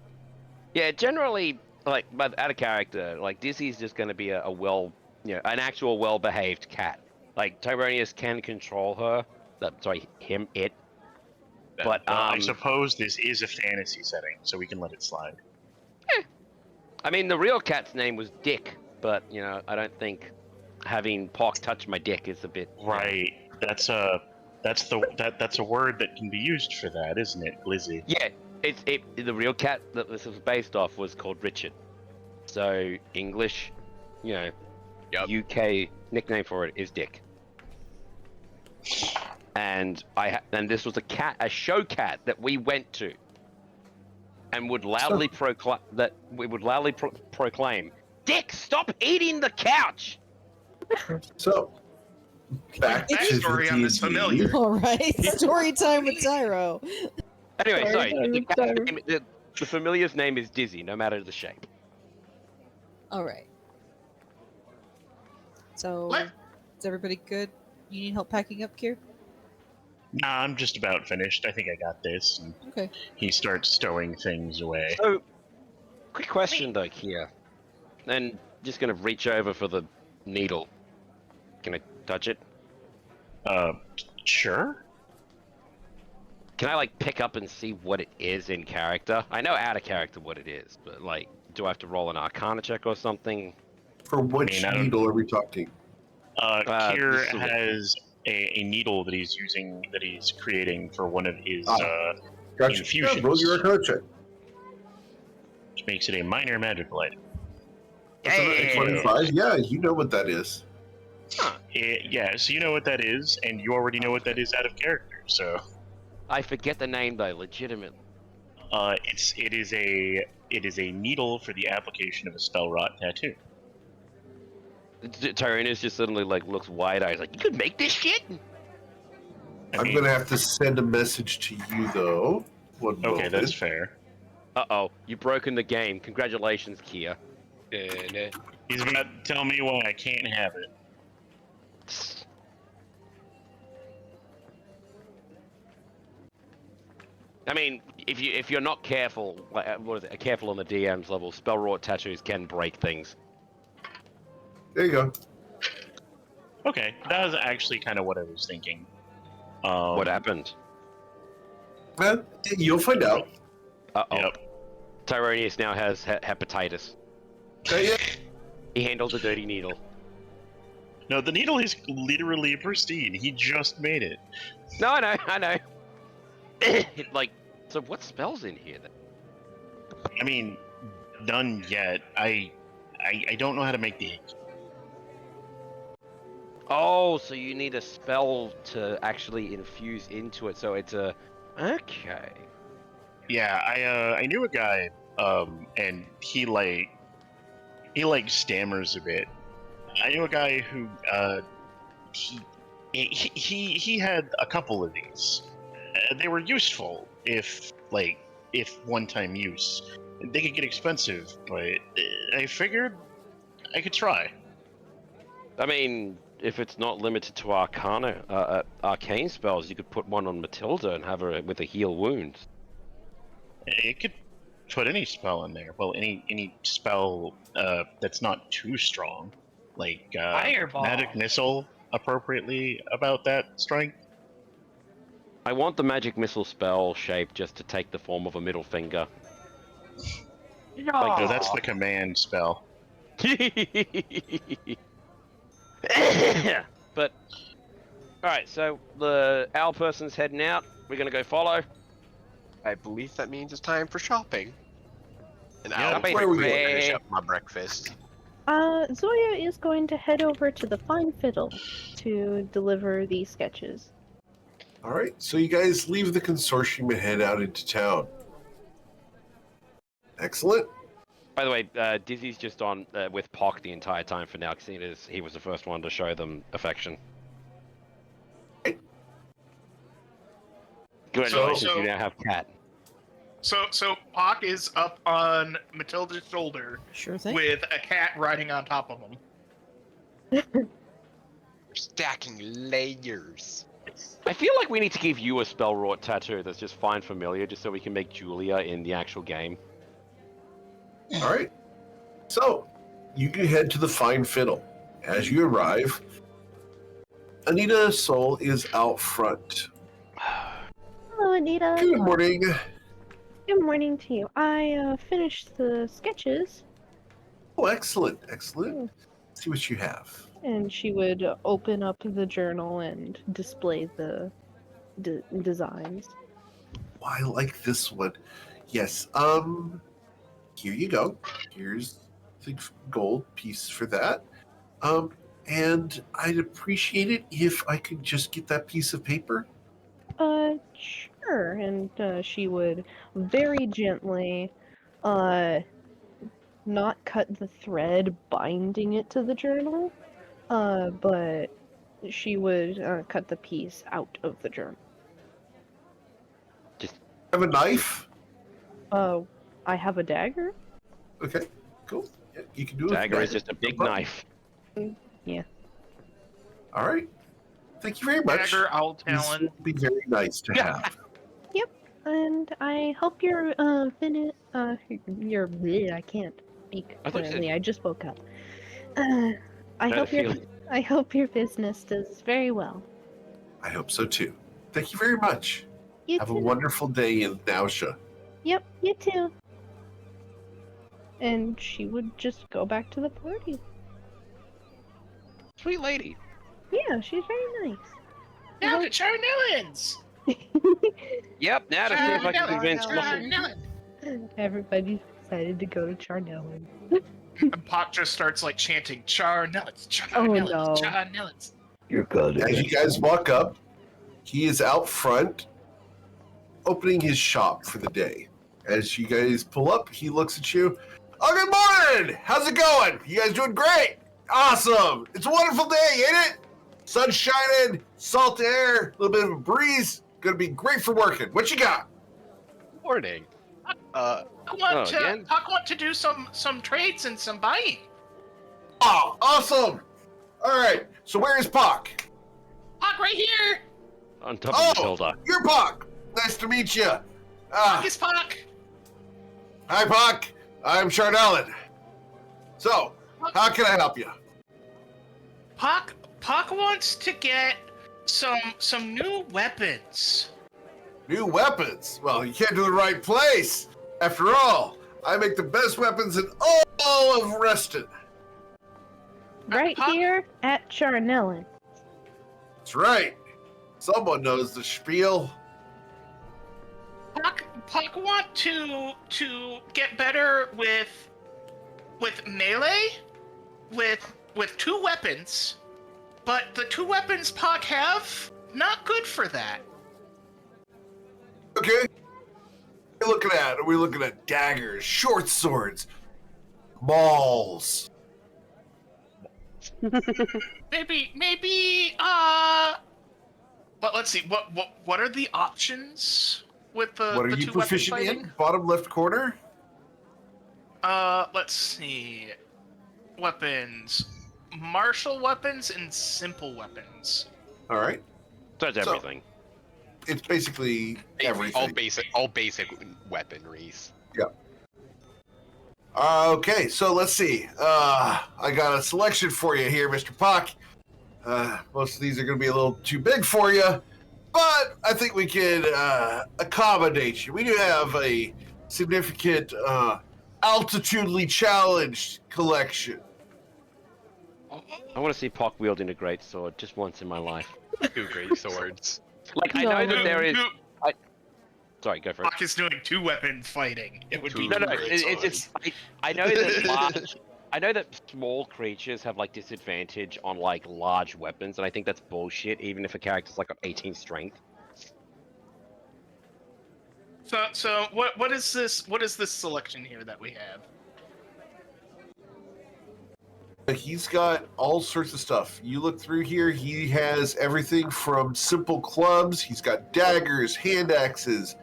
Yeah, generally like, but out of character, like Dizzy's just going to be a well, an actual well-behaved cat. Like Tyronius can control her. Sorry, him, it. But well, I suppose this is a fantasy setting, so we can let it slide. I mean, the real cat's name was Dick, but I don't think having Pock touch my dick is a bit Right. That's a word that can be used for that, isn't it, Glizzy? Yeah, the real cat that this was based off was called Richard. So English, UK nickname for it is Dick. And this was a show cat that we went to, and would loudly proclaim, "Dick, stop eating the couch!" So, back to the Backstory on this D&D. familiar. All right, story time with Tyro. Anyway, Sorry, sorry. The, cat's sorry. name, the familiar's name is Dizzy, no matter the shape. All right. So, What? is everybody good? You need help packing up, Kier? Nah, I'm just about finished. I think I got this. And Okay. he starts stowing things away. So, quick question though, Kia. And just gonna reach over for the needle. Can I touch it? Sure. Can I pick up and see what it is in character? I know out of character what it is, but do I have to roll an Arcana check or something? For which I don't- needle are we talking? Kier this is a- has a needle that he's using, that he's creating for one of his Gotcha. infusions. Yeah, roll your Arcana check. which makes it a minor magical item. That's a 25. Yeah, you know what that is. Yeah, so you know what that is, and you already know what that is out of character. So, I forget the name though, legitimately. it is a needle for the application of a spell rot tattoo. Tyrannus just suddenly looks wide-eyed, like, you could make this shit? I'm going to have to send a message to you, though. One Okay, moment. that's fair. Uh-oh, you've broken the game. Congratulations, Kia. He's about to tell me why I can't have it. I mean, if you're not careful, careful on the DM's level, spell wrought tattoos can break things. There you go. Okay, that was actually kind of what I was thinking. What happened? You'll find out. Uh-oh. Yep. Tyronius now has hepatitis. Yeah. He handled the dirty needle. No, the needle is literally pristine. He just made it. No, I know. So what spell's in here then? I mean, none yet. I don't know how to make the ink. Oh, so you need a spell to actually infuse into it, so it's a... Okay. Yeah, I knew a guy, and he stammers a bit. I knew a guy who, he had a couple of these. They were useful if one-time use. They could get expensive, but I figured I could try. I mean, if it's not limited to arcane spells, you could put one on Matilda and have her with a heal wounds. It could put any spell in there. Well, any spell that's not too strong, like Fireball. magic missile, appropriately about that strength. I want the magic missile spell shape just to take the form of a middle finger. No, that's the command spell. But, alright, so the owl person's heading out. We're gonna go follow. I believe that means it's time for shopping. And Yeah, I'll where are we going? finish up my breakfast. Zoya is going to head over to the Fine Fiddle to deliver the sketches. All right, so you guys leave the consortium and head out into town. Excellent. By the way, Dizzy's just on with Pock the entire time for now, because he was the first one to show them affection. Congratulations, So- you now have Cat. So Pock is up on Matilda's shoulder Sure thing. with a cat riding on top of him. Stacking layers. I feel like we need to give you a spell wrought tattoo that's just fine familiar, just so we can make Julia in the actual game. All right. So, you can head to the Fine Fiddle. As you arrive, Anita Soul is out front. Hello, Anita. Good morning. Good morning to you. I finished the sketches. Oh, excellent, excellent. Let's see what you have. And she would open up the journal and display the designs. Oh, I like this one. Yes. Here you go. Here's the gold piece for that. And I'd appreciate it if I could just get that piece of paper. Sure. And she would very gently, not cut the thread binding it to the journal, but she would cut the piece out of the journal. Have a knife? I have a dagger. Okay, cool. Yeah, you can do it. Dagger is just a big knife. Yeah. All right. Thank you very much. Dagger, Owl This Talon. will be very nice to have. And I hope you're you're bleh, I can't speak I thought you said- clearly. I just woke up. Feel- I hope your business does very well. I hope so too. Thank you very much. You Have too. a wonderful day in Nausea. Yep, you too. And she would just go back to the party. Sweet lady. Yeah, she's very nice. Now to Charnellans! Yep, now to see if I can convince Charnellans! Everybody's excited to go to Charnellan. And Pock just starts like chanting Charnellans, Oh, Charnellans, no. Charnellans. You're good. As you guys walk up, he is out front opening his shop for the day. As you guys pull up, he looks at you. Oh, good morning! How's it going? You guys doing great? Awesome! It's a wonderful day, ain't it? Sun's shining, salt air, a little bit of a breeze. Gonna be great for working. What you got? Morning. I want again? Pock want to do some trades and some buying. Oh, awesome! All right, so where is Pock? Pock right here. On top of the Oh, shoulder. you're Pock. Nice to meet you. Pock is Pock. Hi, Pock. I'm Charnellin. So, how can I help you? Pock wants to get some new weapons. New weapons? Well, you can't do the right place. After all, I make the best weapons in all of Reston. Right Huh? here at Charnellan. That's right. Someone knows the spiel. Pock want to get better with melee, with two weapons, but the two weapons Pock have not good for that. Okay. What are we looking at? Are we looking at daggers, short swords, mauls? Maybe but let's see, what are the options with the What are the you two weapon proficient fighting? in? Bottom left corner? Let's see. Weapons. Martial weapons and simple weapons. All right. That's So- everything. It's basically everything. All basic weaponries. Okay, so let's see. I got a selection for you here, Mr. Pock. Most of these are going to be a little too big for you, but I think we can accommodate you. We do have a significant altitudely challenged collection. I want to see Pock wielding a great sword just once in my life. Two great swords. Like, I No. know that there is. Sorry, go for it. Pock is doing two weapon fighting. It would be Two No, no, great it's just. I know that large. I know that small creatures have like disadvantage on like large weapons, and I think that's bullshit. Even if a character's like got 18 strength. So what is this? What is this selection here that we have? He's got all sorts of stuff. You look through here, he has everything from simple clubs, he's got daggers, hand axes,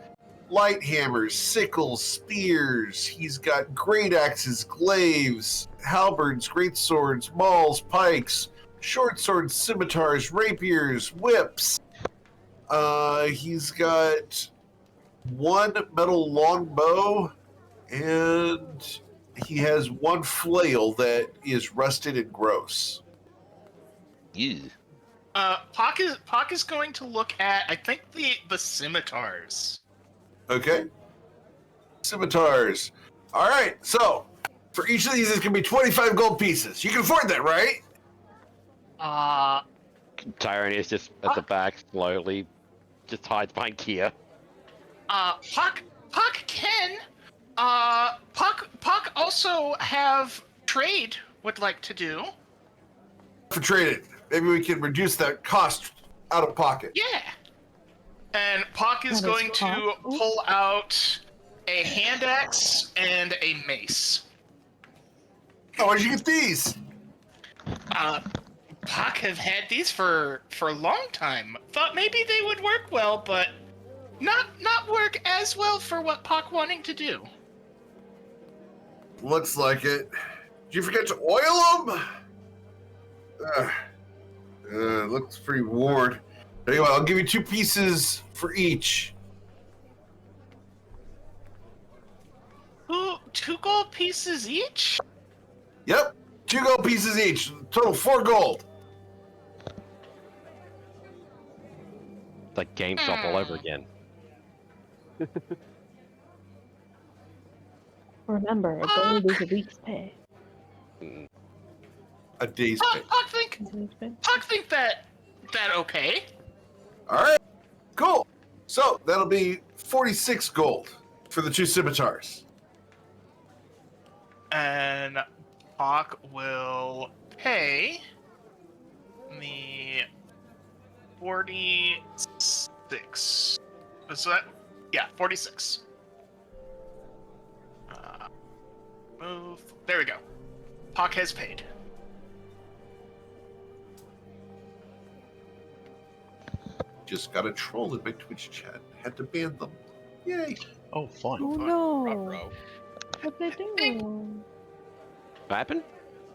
light hammers, sickles, spears, he's got great axes, glaives, halberds, great swords, mauls, pikes, short swords, scimitars, rapiers, whips. He's got one metal longbow and he has one flail that is rusted and gross. You. Pock is going to look at, I think, the scimitars. Okay. Scimitars. All right. So for each of these, it's gonna be 25 gold pieces. You can afford that, right? Tyrone is just at the back, slowly, just hides behind Kia. Puck can. Puck also have trade would like to do. For trading, maybe we can reduce that cost out of pocket. Yeah. And Puck is That is going to possible. pull out a hand axe and a mace. Oh, where'd you get these? Puck have had these for a long time. Thought maybe they would work well, but not work as well for what Puck wanting to do. Looks like it. Did you forget to oil them? Looks pretty worn. Anyway, I'll give you 2 pieces for each. 2 gold pieces each? Yep, 2 gold pieces each. Total 4 gold. It's like GameStop all over again. Remember, a gold is a week's pay. A day's pay. Puck think that okay. All right, cool. So that'll be 46 gold for the 2 scimitars. And Puck will pay me 46. Is that? Yeah, 46. Move. There we go. Puck has paid. Just got a troll in my Twitch chat. Had to ban them. Yay. Oh, fun. Oh no! Ruh-roh. What they doing? What happened?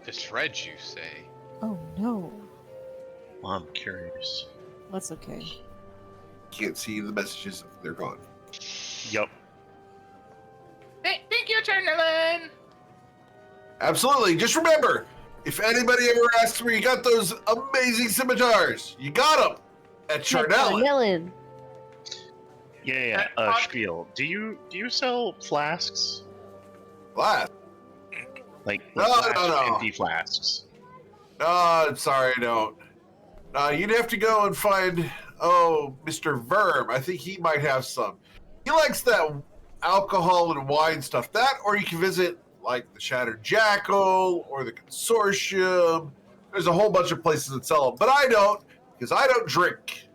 The shreds, you say? Oh no. I'm curious. That's okay. Can't see the messages. They're gone. Yup. Thank you, Turnelin. Absolutely. Just remember, if anybody ever asks where you got those amazing scimitars, you got them at Charnel. Melon. Yeah. Puck- Spiel. Do you sell flasks? Last. Like No, flasks, no. empty flasks? No, I'm sorry, I don't. You'd have to go and find, Mr. Verm. I think he might have some. He likes that alcohol and wine stuff. That, or you can visit, like, the Shattered Jackal or the Consortium. There's a whole bunch of places that sell them. But I don't, because I don't drink.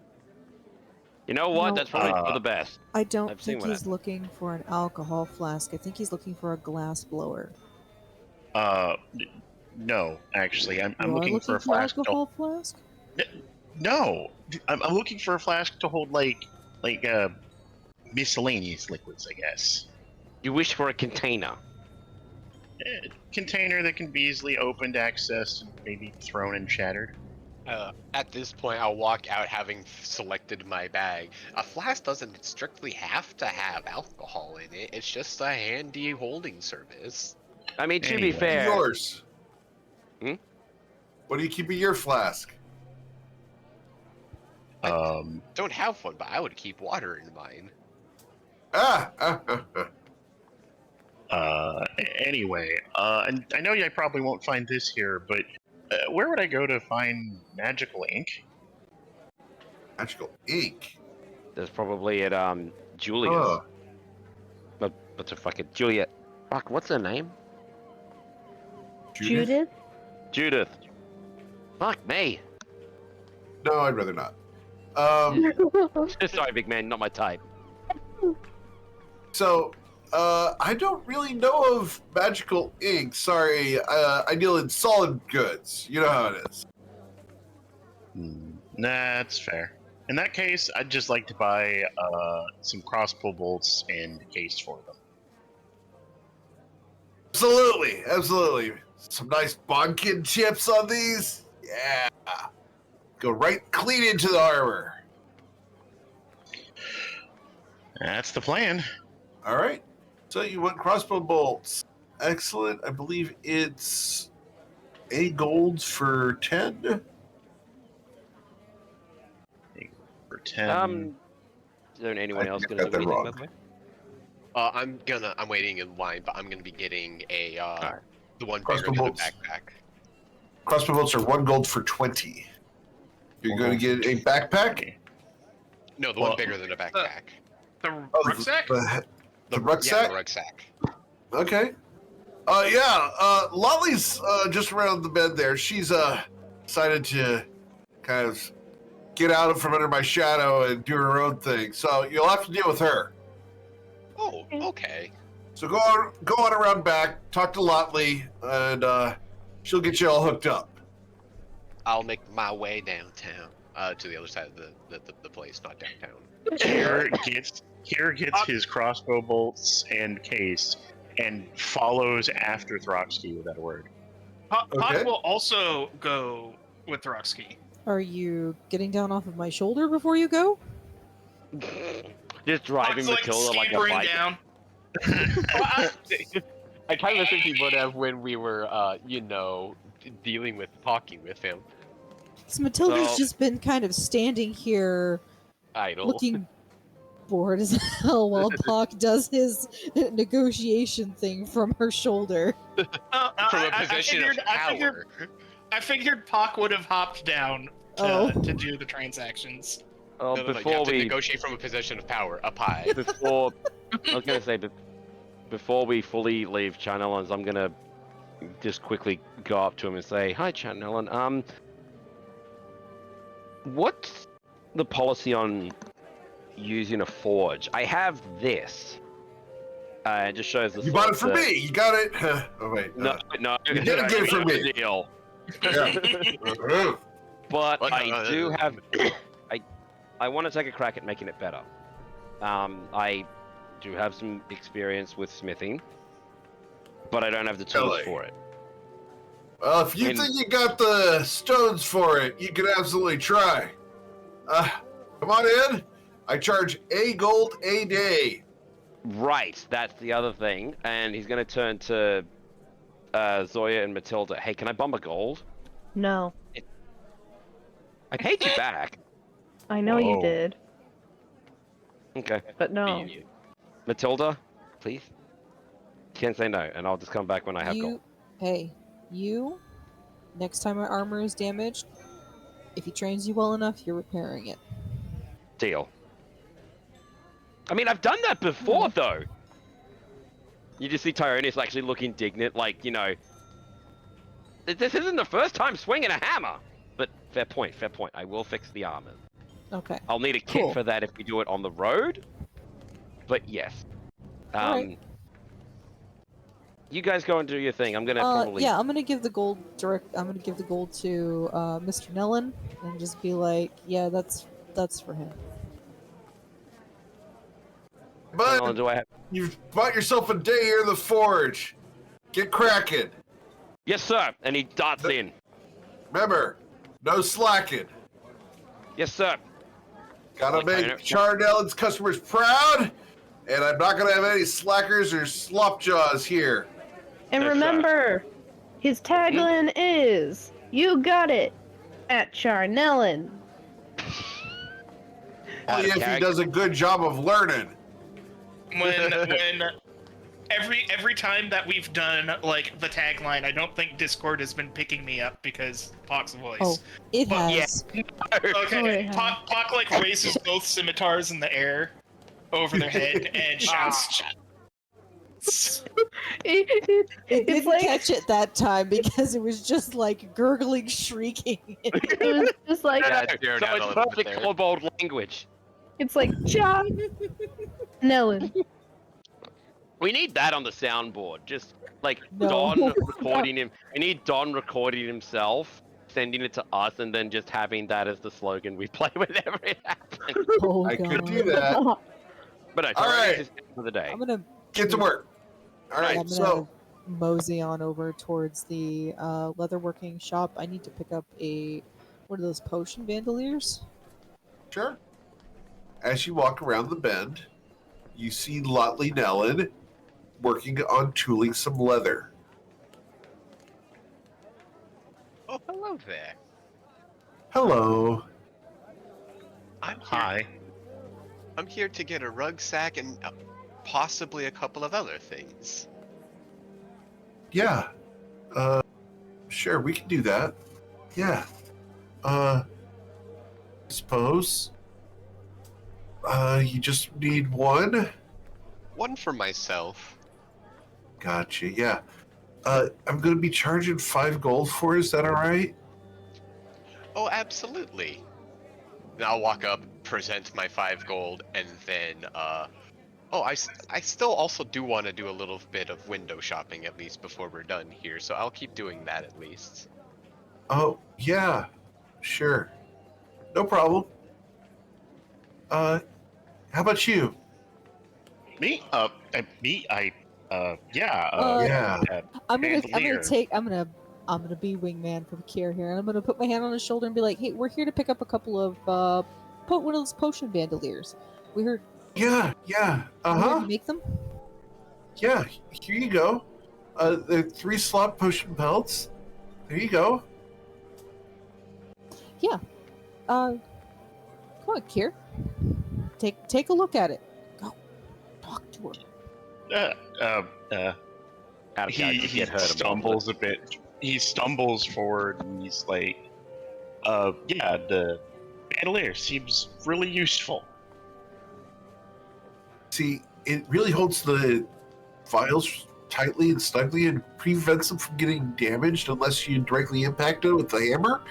You know what? No. That's probably for the best. I don't I've seen think what he's looking for an alcohol flask. I think he's looking for a glass blower. No, actually, I'm You are looking for a flask. alcohol flask? No, I'm looking for a flask to hold like miscellaneous liquids, I guess. You wish for a container. Container that can be easily opened, accessed, and maybe thrown and shattered. At this point, I'll walk out having selected my bag. A flask doesn't strictly have to have alcohol in it. It's just a handy holding service. I mean, to be Anyway. fair, Yours. Hmm? What do you keep in your flask? Don't have one, but I would keep water in mine. Anyway, and I know I probably won't find this here, but where would I go to find magical ink? Magical ink. there's probably at Julia's. Huh. What's her fucking Juliet? Fuck, what's her name? Judith? Judith. Fuck me. No, I'd rather not. Sorry, big man, not my type. So, I don't really know of magical ink. Sorry, I deal in solid goods. You know how it is. That's fair. In that case, I'd just like to buy some crossbow bolts and a case for them. Absolutely, absolutely. Some nice bonkin chips on these. Yeah. Go right clean into the armor. That's the plan. All right. So you want crossbow bolts. excellent. I believe it's 8 golds for 10. For 10. Isn't anyone I else think going I to got do that anything, by wrong. the way? I'm waiting in line, but I'm gonna be getting a Alright. the one Crossbow bigger than the bolts. backpack. Crossbow bolts are 1 gold for 20. You're going to get a backpack? No, the Well, one bigger than a backpack. The Oh, rucksack? The Yeah, rucksack? the rucksack. Okay. Lolly's just around the bed there. She's decided to kind of get out from under my shadow and do her own thing. So you'll have to deal with her. Oh, okay. So go on around back, talk to Lotley, and she'll get you all hooked up. I'll make my way downtown, to the other side of the place, not downtown. Here gets his crossbow bolts and case and follows after Throxky without a word. Pot Okay. will also go with Roxky. Are you getting down off of my shoulder before you go? Just driving Pot's Matilda like a scampering bike. down. I kind of think he would have when we were, talking with him. So Matilda's So- just been kind of standing here Idle. looking bored as hell while Pock does his negotiation thing from her shoulder. From a position of power. I figured Pock would have hopped down to do the transactions. Oh, No, you before have to we negotiate from a position of power, up high. before I was gonna say before we fully leave Chanelans, I'm gonna just quickly go up to him and say, "Hi, Chanelan. What's the policy on using a forge? I have this. It just shows the. You bought it sort from of- me. You got it. Oh wait. No, no. You didn't get it from me. Deal. Yeah. But What? I do have. I want to take a crack at making it better. I do have some experience with smithing, but I don't have the tools Really? for it. Well, if you And- think you got the stones for it, you can absolutely try. Come on in. I charge 8 gold a day. Right, that's the other thing. And he's going to turn to Zoya and Matilda. Hey, can I bump a gold? No, I paid you back. I know you Whoa. did, Okay. but no. Matilda, please. You can't say no, and I'll just come back when I have gold. Hey, next time my armor is damaged, if he trains you well enough, you're repairing it. Deal. I mean, I've done that before, though. You just see Tyronius actually look indignant, like, you know, this isn't the first time swinging a hammer. But fair point, fair point. I will fix the armor. Okay. I'll need a kit Cool. for that if we do it on the road. But yes. Alright. You guys go and do your thing. I'm gonna probably. Yeah, I'm gonna give the gold I'm gonna give the gold to Mr. Nellen and just be like, yeah, that's for him. But Do I have? you've bought yourself a day here in the forge. Get cracking. Yes, sir. And he darts in. Remember, no slacking. Yes, sir. Gotta Like, make I know- Charnel's customers proud, and I'm not gonna have any slackers or slopjaws here. And That's remember, his tagline is, "You got it," at Charnellan. Only if he character. does a good job of learning. When every time that we've done like the tagline, I don't think Discord has been picking me up because Pock's voice. Oh, it But- has. Okay, Oh, Pock like raises both scimitars in the air over their head and shouts. I It's didn't like catch it that time because it was just like gurgling, shrieking. it was just like Yeah, So zero down a it's little bit perfect there. kobold language. it's like Charnellan. We need that on the soundboard. Just like No. Don recording him. We need Don recording himself, sending it to us, and then just having that as the slogan we play whenever it happens. Oh I god. could do that. But no, All right. is for the day. I'm gonna Get to work. All right, I'm gonna so mosey on over towards the leatherworking shop. I need to pick up one of those potion bandoliers. sure. As you walk around the bend, you see Lotley Nellen working on tooling some leather. Oh, hello there. Hello. I'm here. Hi. I'm here to get a rucksack and possibly a couple of other things. Yeah. Sure, we can do that. Yeah. Suppose. You just need one? One for myself. Gotcha, yeah. I'm gonna be charging 5 gold for it, is that alright? Oh, absolutely. And I'll walk up, present my 5 gold, and then, I still also do want to do a little bit of window shopping at least before we're done here, so I'll keep doing that at least. Oh, yeah. Sure. No problem. How about you? Me? Yeah. Yeah. I'm gonna Bandolier. be wingman for Kier here, and I'm gonna put my hand on his shoulder and be like, "Hey, we're here to pick up a couple of put one of those potion bandoliers. We heard Yeah. we heard Uh-huh. you make them. Yeah, here you go. They're 3 slot potion pelts. There you go. Yeah. Come on, Kier. Take a look at it. Go, talk to her. Out of character, He get hurt. stumbles a bit. He stumbles forward and he's like, yeah, the bandolier seems really useful. See, it really holds the vials tightly and snugly and prevents them from getting damaged unless you directly impact it with the hammer.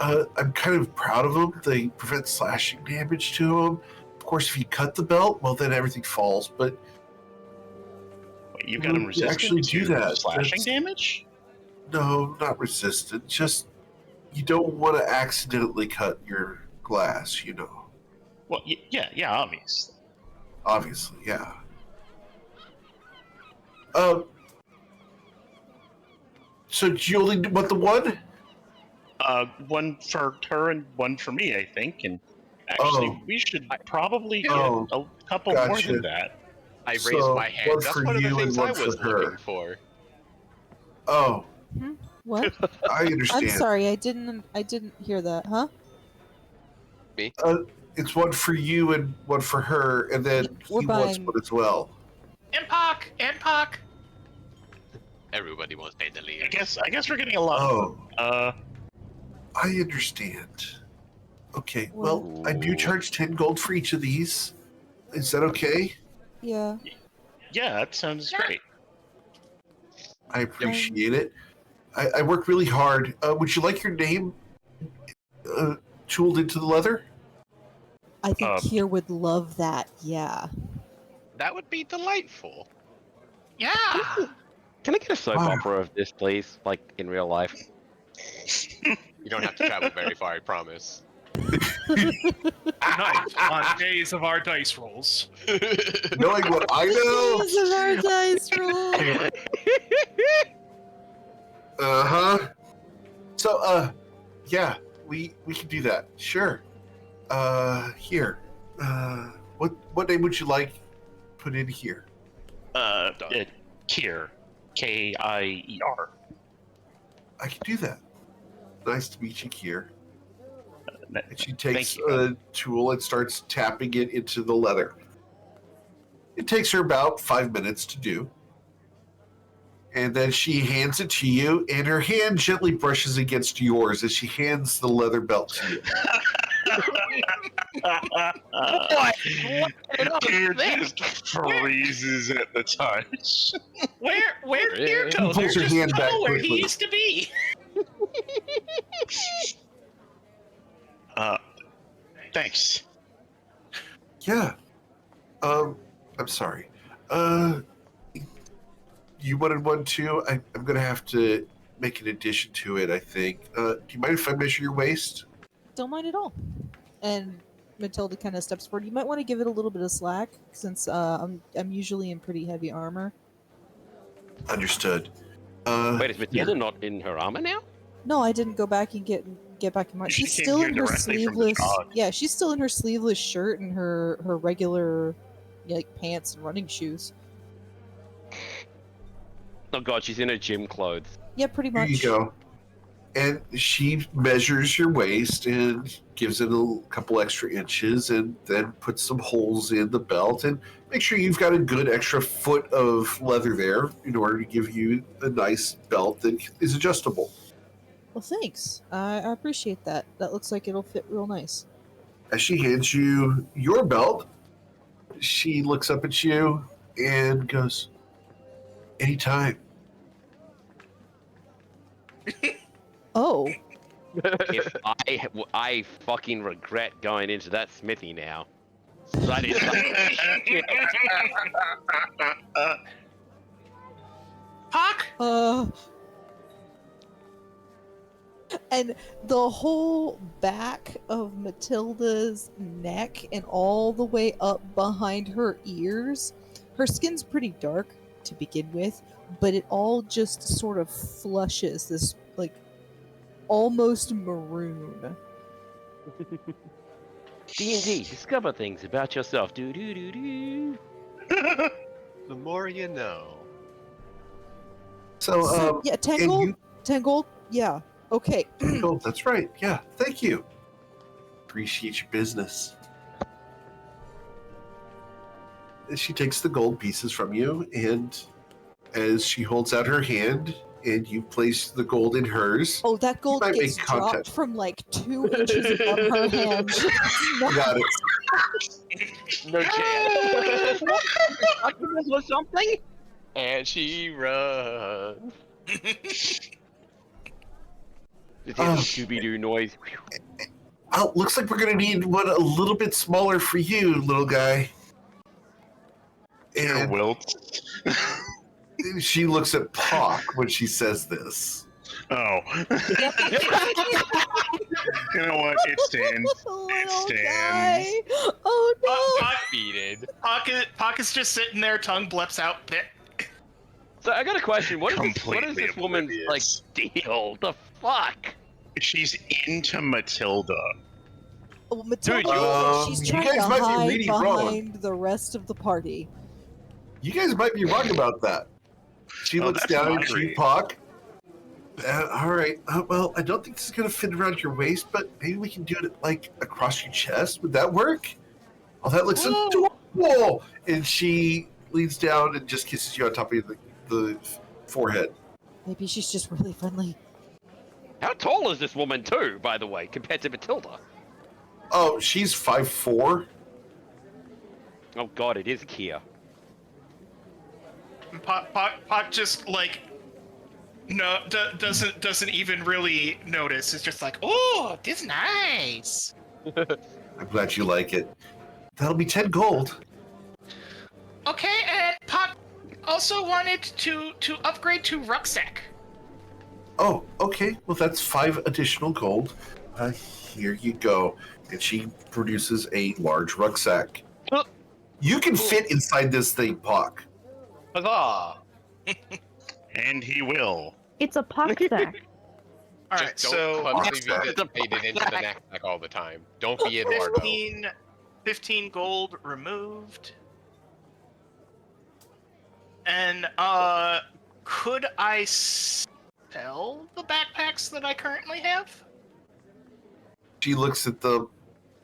I'm kind of proud of them. They prevent slashing damage to them. Of course, if you cut the belt, well, then everything falls. But Wait, you've got him You resistant actually do to that. slashing That's- damage? no, not resistant. Just you don't want to accidentally cut your glass, you know. Well, yeah, obviously. Obviously, yeah. So do you only want the one? One for her and one for me, I think. And actually, Oh. we should probably get Oh, a couple more gotcha. than that. I raised So, my hand. one That's for one of the you and things one I for was her. looking for. Oh, What? I understand. I'm sorry, I didn't hear that, huh? It's one for you and one for her, and then We're he wants buying- one as well. And Pock. Everybody wants I bandolier. guess we're getting a lot. Oh, I understand. Okay, well, I do charge 10 gold for each of these. Is that okay? Yeah. Yeah, that sounds great. I appreciate it. I work really hard. Would you like your name tooled into the leather? I think Uh, Kier would love that. Yeah. That would be delightful. Yeah. Can I get a soap Wow. opera of this, please? Like in real life. You don't have to travel very far, I promise. Nice. On days of our dice rolls. Knowing what I know? This is our dice roll. Uh-huh. So, yeah, we can do that. Sure. Here. What name would you like put in here? Kier. Kier. I can do that. Nice to meet you, Kier. And she takes Thank you. a tool and starts tapping it into the leather. It takes her about 5 minutes to do. And then she hands it to you, and her hand gently brushes against yours as she hands the leather belt to you. Kier just freezes at the touch. Where'd Gear He go? pulls There's her just hand back no where quickly. he used to be. Thanks. Yeah. I'm sorry. You wanted one too? I'm gonna have to make an addition to it, I think. Do you mind if I measure your waist? Don't mind at all. And Matilda kind of steps forward. You might want to give it a little bit of slack since I'm usually in pretty heavy armor. Understood. Wait, is Matilda not in her armor now? No, I didn't go back and get back in my. She She's came still here in her directly from the sleeveless. dog. Yeah, she's still in her sleeveless shirt and her regular like pants and running shoes. Oh god, she's in her gym clothes. Yeah, pretty Here much. you go. And she measures your waist and gives it a couple extra inches and then puts some holes in the belt and make sure you've got a good extra foot of leather there in order to give you a nice belt that is adjustable. Well, thanks. I appreciate that. That looks like it'll fit real nice. As she hands you your belt, she looks up at you and goes, anytime. Oh, If I fucking regret going into that smithy now. That is shit. Hawk? And the whole back of Matilda's neck and all the way up behind her ears, her skin's pretty dark to begin with, but it all just sort of flushes this, like, almost maroon. D&D, discover things about yourself. Do do do do. The more you know. So, yeah, 10 and gold? you 10 gold? Yeah. Okay. Oh, that's right. Yeah, thank you. Appreciate your business. She takes the gold pieces from you, and as she holds out her hand, and you place the gold in hers, Oh, that gold might gets make dropped contact. from like 2 inches above her hand. got it. No chance. Or something? And she runs. It's Oh. a Scooby-Doo noise. Oh, looks like we're gonna need one a little bit smaller for you, little guy. Your And wilt. she looks at Pock when she says this. Oh. You know what? It stands. It Little stands. guy. Oh no. Defeated. Pock is just sitting there, tongue blips out. So I got a question. What is Completely this woman's like oblivious. deal? The fuck? She's into Matilda. Oh, Matilda, you she's trying guys to might be hide reading wrong. behind the rest of the party. You guys might be wrong about that. She Oh, looks that's down my at you, reading. Pock. All right. Well, I don't think this is gonna fit around your waist, but maybe we can do it like across your chest. Would that work? Oh, that looks adorable. And she leans down and just kisses you on top of the forehead. Maybe she's just really friendly. How tall is this woman too, by the way, compared to Matilda? Oh, she's 5'4". Oh god, it is Kia. Pock just like doesn't even really notice. It's just like, oh, this is nice. I'm glad you like it. That'll be 10 gold. Okay, and Pock also wanted to upgrade to rucksack. Oh, okay. Well, that's 5 additional gold. Here you go. And she produces a large rucksack. You can fit inside this thing, Pock. Huzzah! And he will. It's a pock sack. All right, Just so don't clumsily Rucksack. fade it into the knapsack all the time. Don't be Eduardo. 15 gold removed. And could I sell the backpacks that I currently have? She looks at them.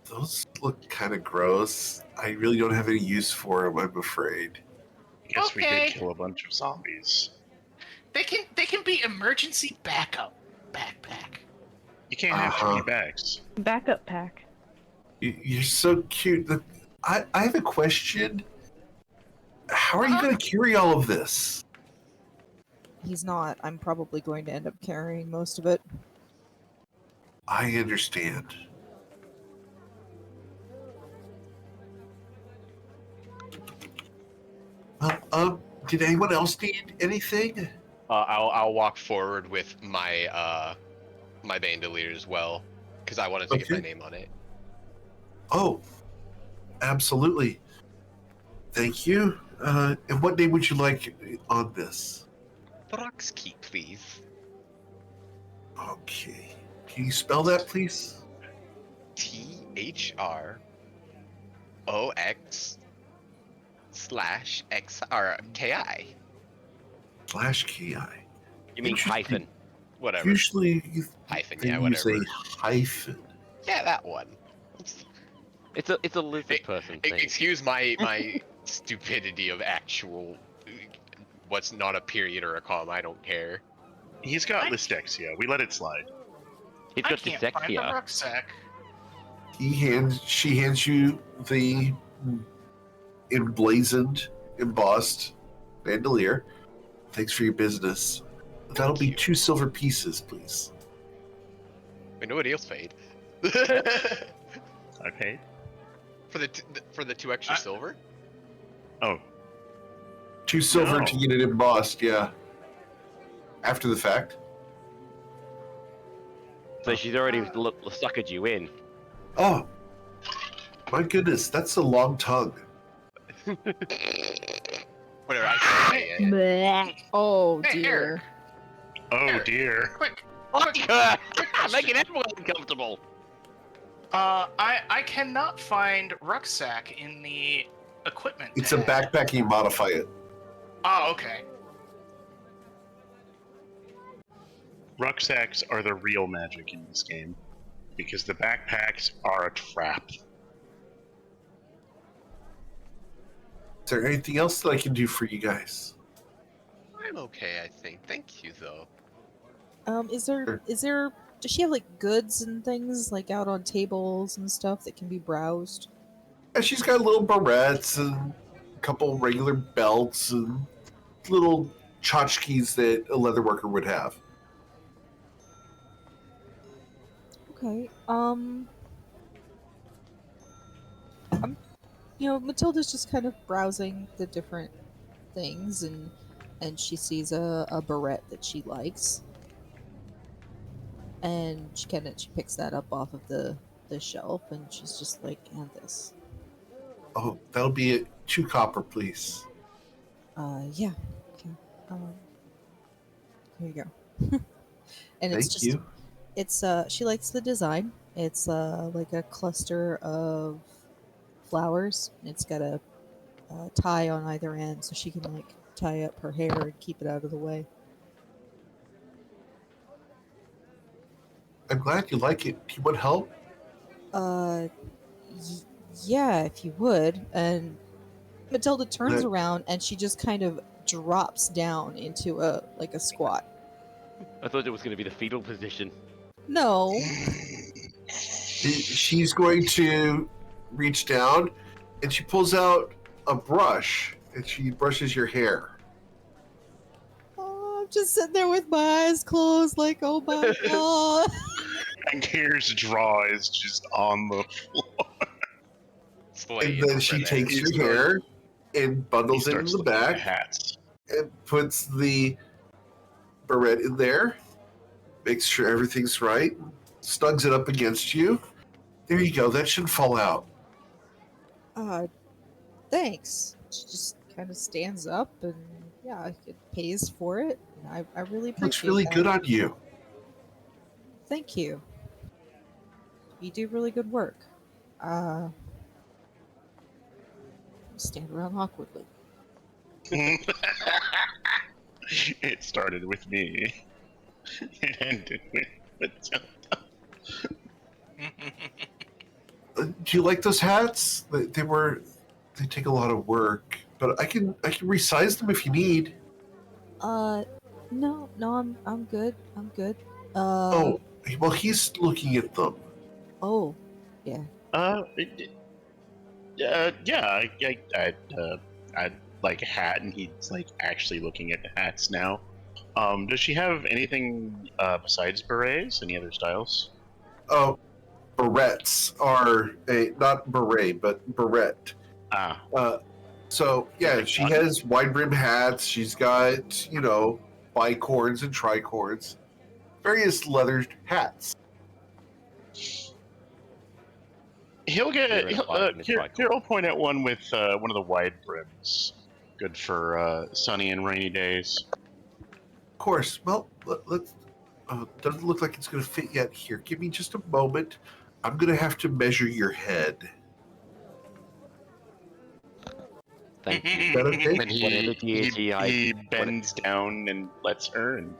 Those look kind of gross. I really don't have any use for them, I'm afraid. Guess we Okay. did kill a bunch of zombies. They can be emergency backup backpack. You can't have too Uh-huh. many bags. Backup pack. You're so cute. I have a question. How are you Uh-huh. going to carry all of this? He's not. I'm probably going to end up carrying most of it. I understand. Well, did anyone else need anything? I'll walk forward with my my bandolier as well, because I wanted to get my Okay. name on it. Oh, absolutely. Thank you. And what name would you like on this? Throxkeep, please. Okay. Can you spell that, please? THROX/XRKI. /ki. You mean Interesting. hyphen? Whatever. Usually, Hyphen, they yeah, use whatever. a hyphen. Yeah, that one. It's a lizard person thing. Excuse my stupidity of actual what's not a period or a comma. I don't care. He's got dyslexia. We let it slide. He's I got can't find the dyslexia. rucksack. She hands you the emblazoned, embossed bandolier. Thanks for your business. That'll be you. 2 silver pieces, please. Wait, nobody else paid. I paid. for the 2 extra silver. Oh, 2 silver No. to get it embossed, yeah. After the fact. So she's already suckered you in. Oh, my goodness, that's a long tongue. Whatever. I say it. Bleh. Oh Hey, dear. oh Here. dear. Quick. Fuck her! question. Making everyone uncomfortable. I cannot find rucksack in the equipment. It's a tab. backpacking modify it. Oh, okay. Rucksacks are the real magic in this game, because the backpacks are a trap. Is there anything else that I can do for you guys? I'm okay, I think. Thank you, though. Is there does she have like goods and things like out on tables and stuff that can be browsed? Yeah, she's got little barrettes and a couple regular belts and little tchotchkes that a leather worker would have. Okay. Matilda's just kind of browsing the different things, and she sees a barrette that she likes, and she picks that up off of the shelf, and she's just like, and this. Oh, that'll be it. 2 copper, please. Yeah. Okay. Here you go. And it's Thank just you. it's she likes the design. It's like a cluster of flowers. It's got a tie on either end, so she can like tie up her hair and keep it out of the way. I'm glad you like it. Do you want help? Yeah, if you would. And Matilda turns That- around and she just kind of drops down into a squat. I thought it was going to be the fetal position. No. She's going to reach down and she pulls out a brush and she brushes your hair. Oh, I'm just sitting there with my eyes closed, like, oh my god. And Kier's draw is just on the floor. And then she takes He's your hair and He bundles it starts in the looking at back hats. and puts the barrette in there, makes sure everything's right, snugs it up against you. There you go. That should fall out. Thanks. She just kind of stands up and yeah, it pays for it. And I really appreciate Looks really that. good on you. Thank you. You do really good work. Stand around awkwardly. It started with me. It ended with Matilda. Do you like those hats? They take a lot of work, but I can resize them if you need. No, I'm good. I'm good. Oh, well, he's looking at them. Oh, yeah. Yeah, I'd like a hat, and he's like actually looking at the hats now. Does she have anything besides berets? Any other styles? Oh, barrettes are not beret, but barrette. Ah, So yeah, she has wide brim hats. She's got bicorns and tricorns, various leather hats. he'll get. You're in a fight in the cycle. Here, I'll point at one with one of the wide brims. Good for sunny and rainy days. Of course. Well, let's. Doesn't look like it's going to fit yet. Here, give me just a moment. I'm going to have to measure your head. Thank Is you. that okay? And Whatever He, deity I. he bends down and lets her and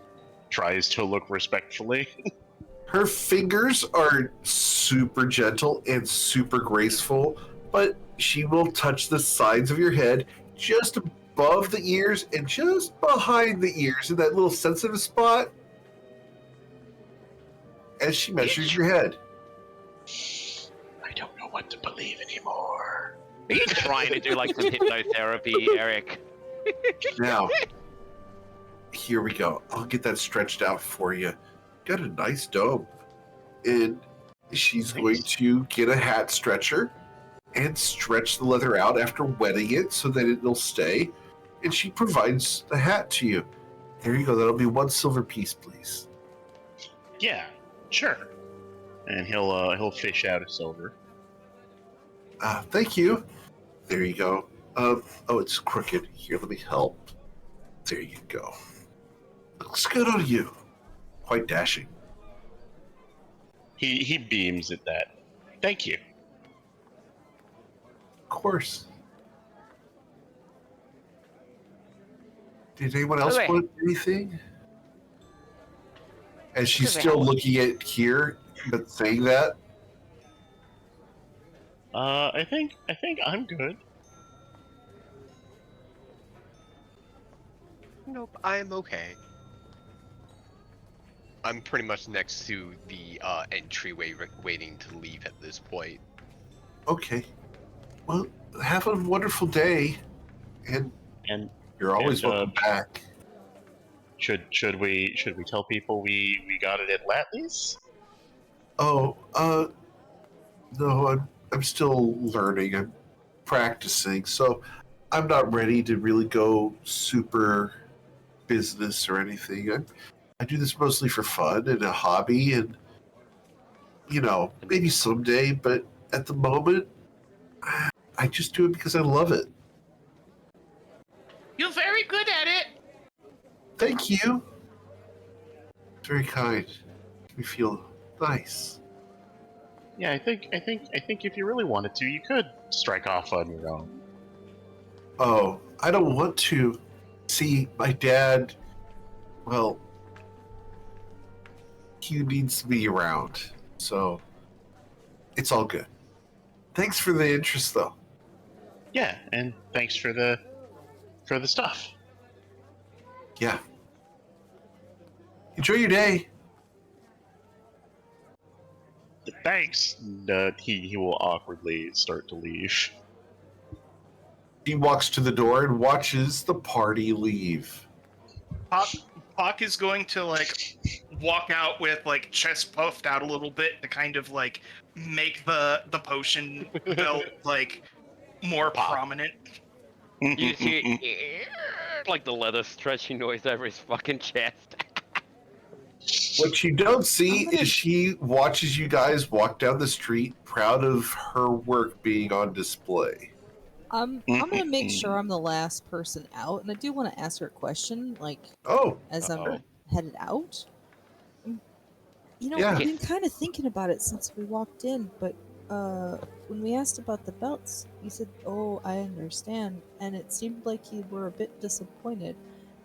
tries to look respectfully. Her fingers are super gentle and super graceful, but she will touch the sides of your head just above the ears and just behind the ears in that little sensitive spot as she measures your head. I don't know what to believe anymore. Are you trying to do like some hypnotherapy, Eric? Now, here we go. I'll get that stretched out for you. Got a nice dome. And she's going to get a hat stretcher and stretch the leather out after wetting it so that it'll stay. And she provides the hat to you. There you go. That'll be 1 silver piece, please. Yeah, sure. And he'll fish out a silver. Thank you. There you go. Oh, it's crooked. Here, let me help. There you go. Looks good on you. Quite dashing. He beams at that. Thank you. Of course. Did anyone else Okay. want anything? And she's Okay. still looking at here, but saying that. I think I'm good. Nope, I'm okay. I'm pretty much next to the entryway waiting to leave at this point. Okay. Well, have a wonderful day, and And you're always And, welcome back. should we tell people we got it at Latley's? Oh, no, I'm still learning. I'm practicing, so I'm not ready to really go super business or anything. I do this mostly for fun and a hobby, and maybe someday. But at the moment, I just do it because I love it. You're very good at it. Thank you. Very kind. Makes me feel nice. Yeah, I think if you really wanted to, you could strike off on your own. Oh, I don't want to. See, my dad, well, he needs to be around, so it's all good. Thanks for the interest, though. Yeah, and thanks for the stuff. Yeah. Enjoy your day. Thanks. And, he will awkwardly start to leave. He walks to the door and watches the party leave. Puck is going to walk out with chest puffed out a little bit to kind of make the potion belt more prominent. You see, like the leather stretching noise over his fucking chest. What you don't see is she watches you guys walk down the street, proud of her work being on display. I'm gonna make sure I'm the last person out, and I do want to ask her a question, Oh, as I'm Uh-oh. headed out. Yeah. I've been kind of thinking about it since we walked in, but when we asked about the belts, you said, "Oh, I understand," and it seemed like you were a bit disappointed.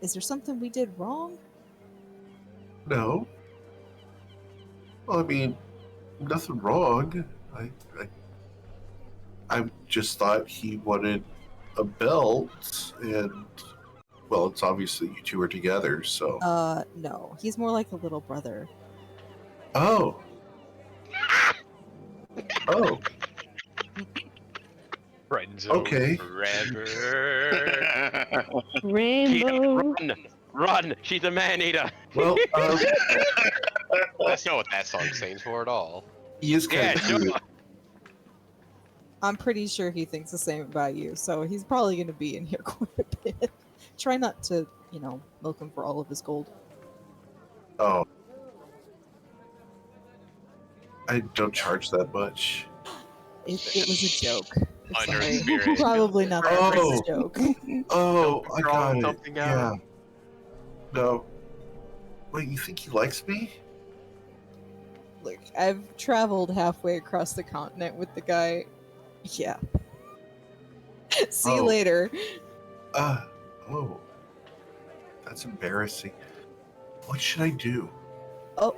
Is there something we did wrong? no. Well, I mean, nothing wrong. I just thought he wanted a belt, and well, it's obviously you two are together, so. No. He's more like a little brother. Oh. Oh. Friends Okay. forever. Rainbow. Run! She's a man-eater! Well, That's not what that song sings for at all. he is kind Yeah, of sure. cute. I'm pretty sure he thinks the same about you, so he's probably going to be in here quite a bit. Try not to, milk him for all of his gold. Oh. I don't charge that much. It was a joke. I'm Under sorry. spirit. Probably not the Oh. first joke. Oh, I Draw got it. something Yeah. out. No. Wait, you think he likes me? Look, I've traveled halfway across the continent with the guy. Yeah. See you Oh. later. Oh. That's embarrassing. What should I do? Oh,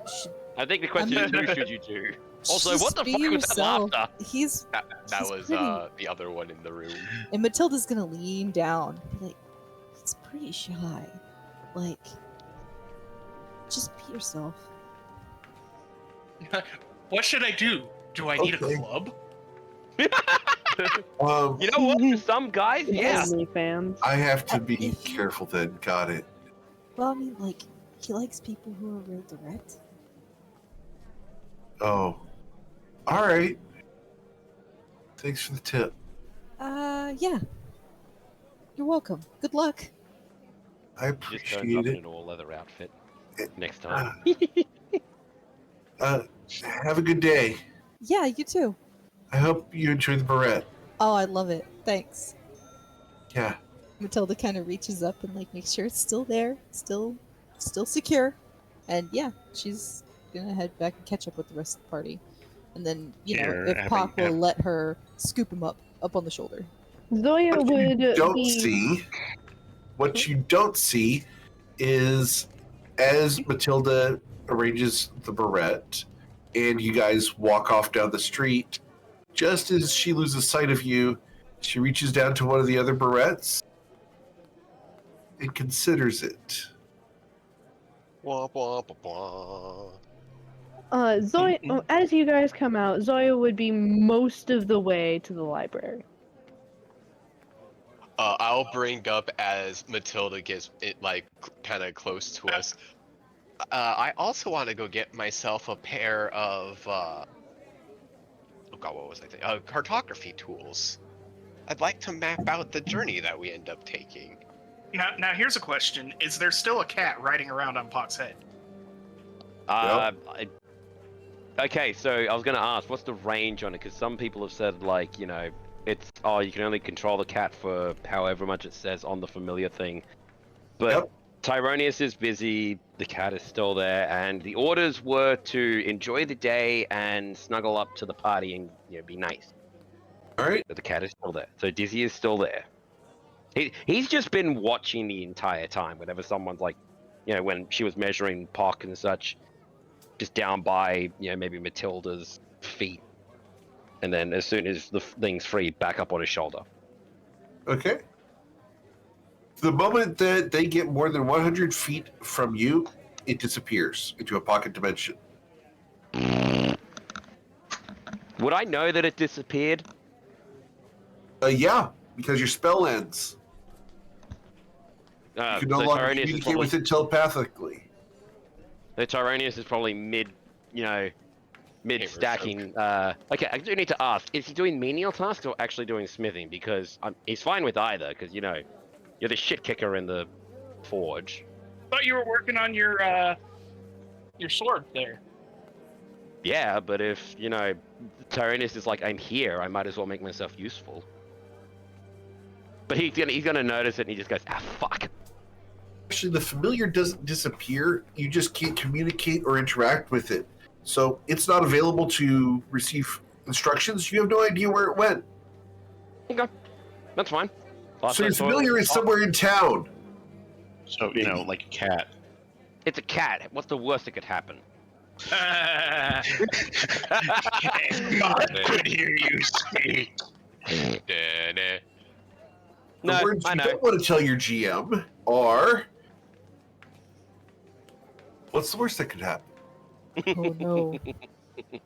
sh- I think the question is, who should you do? Also, just what the be fuck was that yourself. laughter? He's That He's was pretty. the other one in the room. And Matilda's gonna lean down, be like, he's pretty shy. Like, just be yourself. What should I do? Do I need Okay. a club? You know what? For some guys, yeah. OnlyFans. I have to be If you- careful then. Got it. Well, I mean, like, he likes people who are real direct. Oh. All right. Thanks for the tip. Yeah. You're welcome. Good luck. I Just turns up appreciate in it. an all-leather outfit Eh, next time. Have a good day. Yeah, you too. I hope you enjoy the barrette. Oh, I love it. Thanks. Yeah. Matilda kind of reaches up and like makes sure it's still there, still secure, and yeah, she's gonna head back and catch up with the rest of the party, and then Here, if having- Pac will let her scoop him up on the shoulder. Zoya What would you don't be. see, what you don't see, is as Matilda arranges the barrette, and you guys walk off down the street. Just as she loses sight of you, she reaches down to one of the other barrettes and considers it. Wah, wah, wah, wah. Zoya, as you guys come out, Zoya would be most of the way to the library. I'll bring up as Matilda gets it like kind of close to us. I also want to go get myself a pair of oh god, what was I thinking? Cartography tools. I'd like to map out the journey that we end up taking. Now here's a question: is there still a cat riding around on Pac's head? Okay, so I was gonna ask, what's the range on it? Because some people have said, like, you know, it's you can only control the cat for however much it says on the familiar thing. But Yep. Tyronius is busy, the cat is still there, and the orders were to enjoy the day and snuggle up to the party and be nice. All right. But the cat is still there, so Dizzy is still there. He's just been watching the entire time. Whenever someone's like, when she was measuring Pock and such, just down by maybe Matilda's feet, and then as soon as the thing's free, back up on his shoulder. Okay. The moment that they get more than 100 feet from you, it disappears into a pocket dimension. Would I know that it disappeared? Yeah, because your spell ends. You can no so longer Tyronius is communicate probably, with it telepathically. so Tyronius is probably mid stacking. Okay, I do need to ask: is he doing menial tasks or actually doing smithing? Because he's fine with either. Because you're the shit kicker in the forge. Thought you were working on your sword there. Yeah, but if Tyronius is like, I'm here, I might as well make myself useful. But he's gonna notice it, and he just goes, fuck. Actually, the familiar doesn't disappear. You just can't communicate or interact with it. So it's not available to receive instructions. You have no idea where it went. Okay, that's fine. So your familiar is somewhere in town. So, like a cat. It's a cat. What's the worst that could happen? God could hear you speak. Da-da. No, The words I you know. don't want to tell your GM are... What's the worst that could happen? Oh no.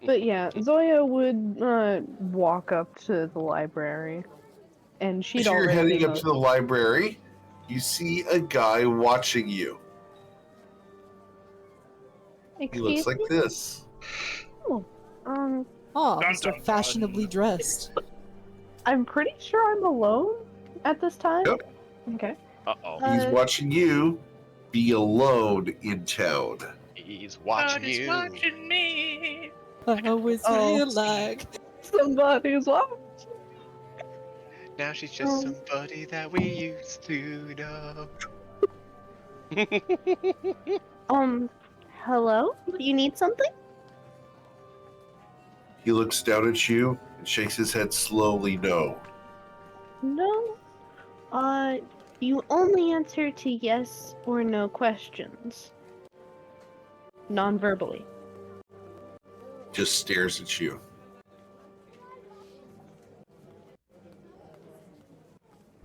But yeah, Zoya would walk up to the library, and she'd As you're already heading know. up to the library, you see a guy watching you. He Excuse looks like me? this. Oh, Oh, Dun, Mr. dun, dun. Fashionably dressed. I'm pretty sure I'm alone at this time. Yep. Okay. Uh-oh. He's Uh, watching you be alone in town. He's watching God is you. watching me. I was Oh. real like. Somebody's watching. Now she's just Oh. somebody that we used to know. Hello? You need something? He looks down at you and shakes his head slowly no. No. You only answer to yes or no questions. Non-verbally. Just stares at you.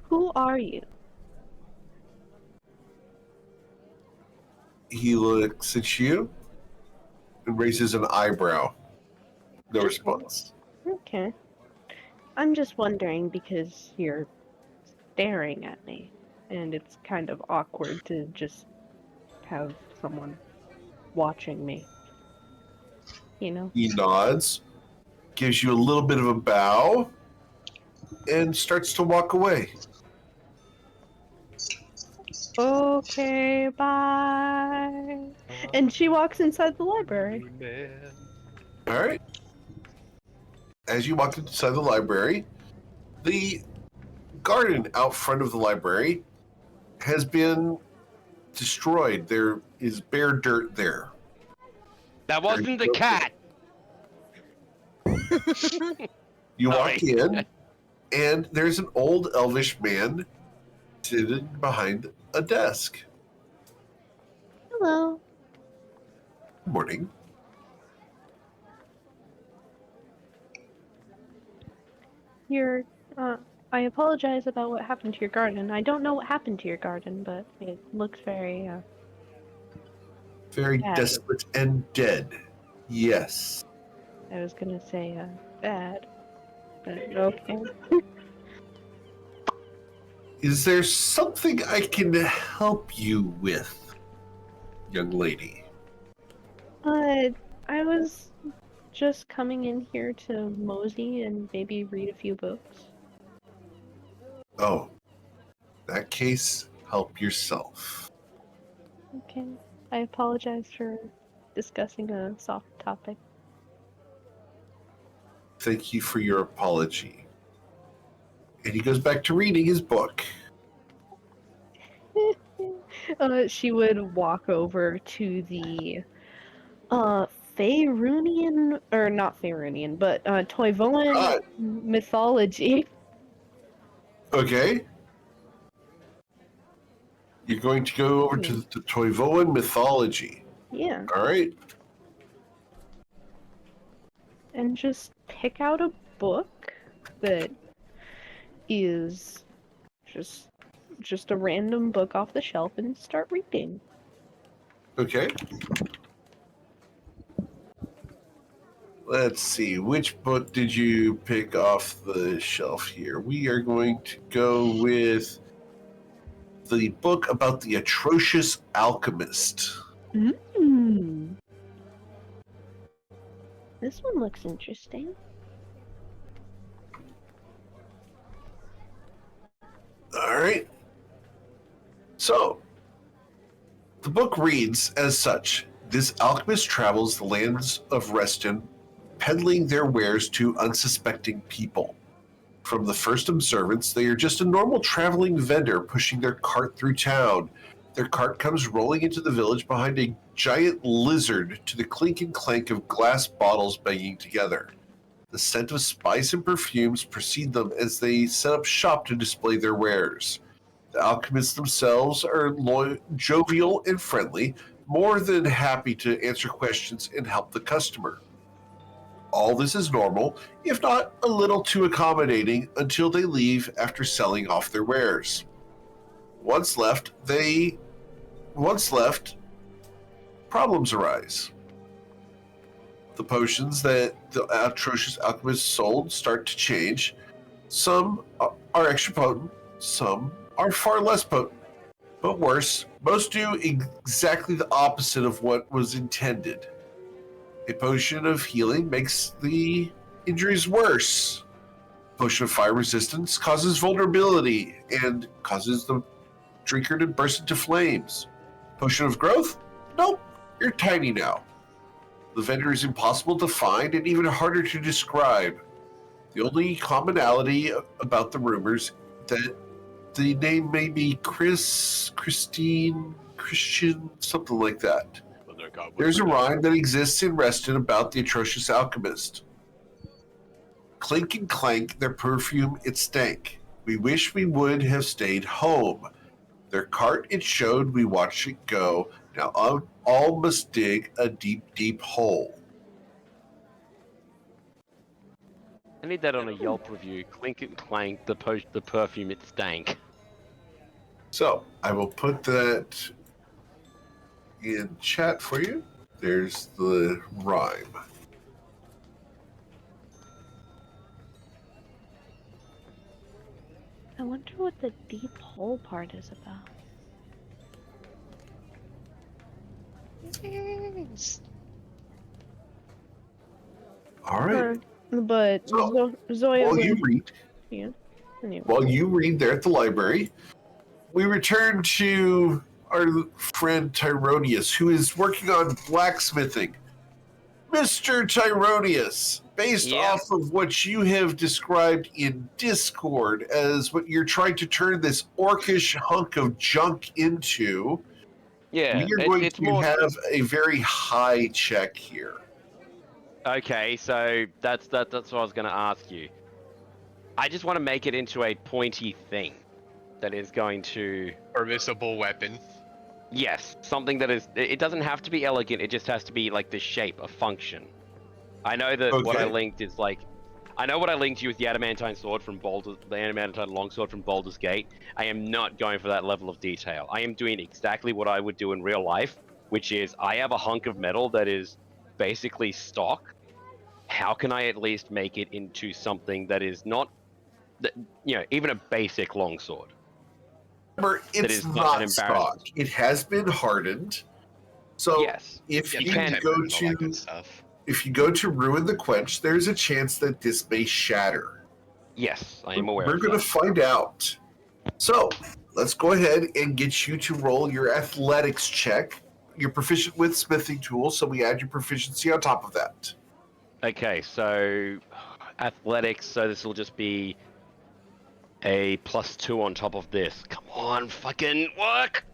Who are you? He looks at you and raises an eyebrow. No response. Okay. I'm just wondering because you're staring at me, and it's kind of awkward to just have someone watching me. You know? He nods, gives you a little bit of a bow, and starts to walk away. Okay, bye. And she walks inside the library. All right. As you walk inside the library, the garden out front of the library has been destroyed. There is bare dirt there. That wasn't the cat. You walk Sorry. in, and there's an old elvish man sitting behind a desk. Hello. Good morning. I apologize about what happened to your garden. I don't know what happened to your garden, but it looks very, Very bad. desolate and dead. Yes. I was gonna say, bad. But okay. Is there something I can help you with, young lady? I was just coming in here to mosey and maybe read a few books. Oh, in that case, help yourself. Okay. I apologize for discussing a soft topic. Thank you for your apology. And he goes back to reading his book. She would walk over to the Faerunian, or not Faerunian, but Toivoan mythology. Okay. You're going to go over to the Toivoan mythology. Yeah, All right. and just pick out a book that is just a random book off the shelf and start reading. Okay. Let's see. Which book did you pick off the shelf here? We are going to go with the book about the atrocious alchemist. This one looks interesting. All right. So, the book reads as such: this alchemist travels the lands of Reston, peddling their wares to unsuspecting people. From the first observance, they are just a normal traveling vendor pushing their cart through town. Their cart comes rolling into the village behind a giant lizard to the clink and clank of glass bottles banging together. The scent of spice and perfumes precede them as they set up shop to display their wares. The alchemists themselves are jovial and friendly, more than happy to answer questions and help the customer. All this is normal, if not a little too accommodating, until they leave after selling off their wares. Once left, problems arise. The potions that the atrocious alchemist sold start to change. Some are extra potent, some are far less potent. But worse, most do exactly the opposite of what was intended. A potion of healing makes the injuries worse. A potion of fire resistance causes vulnerability and causes the drinker to burst into flames. Potion of growth? Nope, you're tiny now. The vendor is impossible to find and even harder to describe. The only commonality about the rumors that the name may be Christine, Christian, something like that. There's a rhyme that exists in Reston about the atrocious alchemist. Clink and clank, their perfume, it stank. We wish we would have stayed home. Their cart it showed, we watched it go. Now all must dig a deep, deep hole. I need that on a Yelp review. Clink and clank, the perfume it stank. So I will put that in chat for you. There's the rhyme. I wonder what the deep hole part is about. All right. But So, Zoya While you would- read, yeah. Anyway. while you read there at the library, we return to our friend Tyronius, who is working on blacksmithing. Mr. Tyronius, based Yeah. off of what you have described in Discord as what you're trying to turn this orcish hunk of junk into, Yeah, we are going it's to more. have a very high check here. Okay, so that's what I was gonna ask you. I just want to make it into a pointy thing that is going to. Serviceable weapon. Yes, something that is. It doesn't have to be elegant. It just has to be like the shape, a function. I know that what I Okay. linked is like. I know what I linked you with the adamantine sword from the adamantine longsword from Baldur's Gate. I am not going for that level of detail. I am doing exactly what I would do in real life, which is I have a hunk of metal that is basically stock. How can I at least make it into something that is not, even a basic longsword? Remember, That it's is not an not embarrassment. stock. It has been hardened. So Yes. if Yeah, you pen go tempers and all that to good stuff. if you go to ruin the quench, there's a chance that this may shatter. Yes, I am aware We're of going to that. find out. So let's go ahead and get you to roll your athletics check. You're proficient with smithing tools, so we add your proficiency on top of that. Okay, so athletics. So this will just be a +2 on top of this. Come on, fucking work!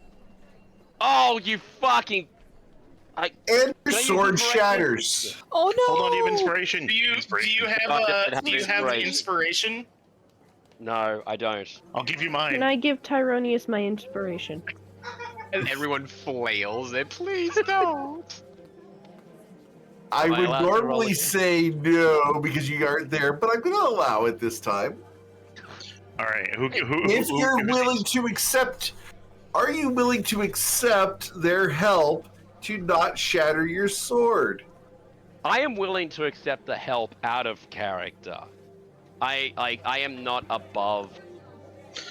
Oh, you fucking! And your Can I use sword inspiration? shatters. Oh no! Hold on to your inspiration. Do you Inspiration. have Oh, it doesn't have do you have inspiration. inspiration? No, I don't. I'll give you Can mine. I give Tyronius my inspiration? And everyone flails it. Please don't. I Am I would allowed to roll normally again? say no because you aren't there, but I'm going to allow it this time. All right. Who If you're willing to accept, are you willing to accept their help to not shatter your sword? I am willing to accept the help out of character. I am not above,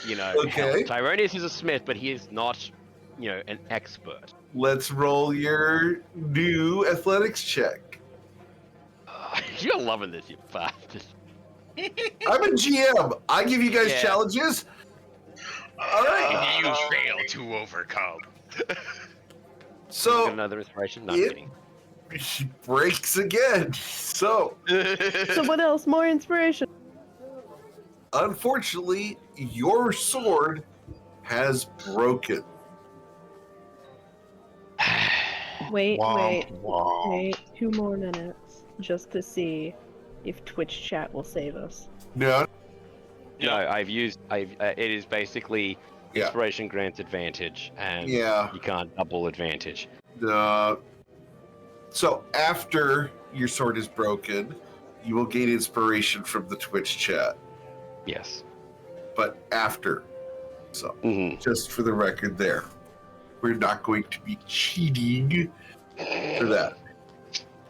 Okay. help. Tyronius is a smith, but he is not, an expert. Let's roll your new athletics check. You're loving this, you bastard. I'm a GM. I give you guys Yeah. challenges. All right. You fail to overcome. Get So another inspiration? No, I'm it- kidding. she breaks again. So Someone else, more inspiration. unfortunately, your sword has broken. Wait, Womp. wait, 2 more minutes just to see if Twitch chat will save us. No. No, it is basically Yeah. inspiration grants advantage, and Yeah. you can't double advantage. So after your sword is broken, you will gain inspiration from the Twitch chat. Yes. But after. So hmm just for the record there. We're not going to be cheating for that.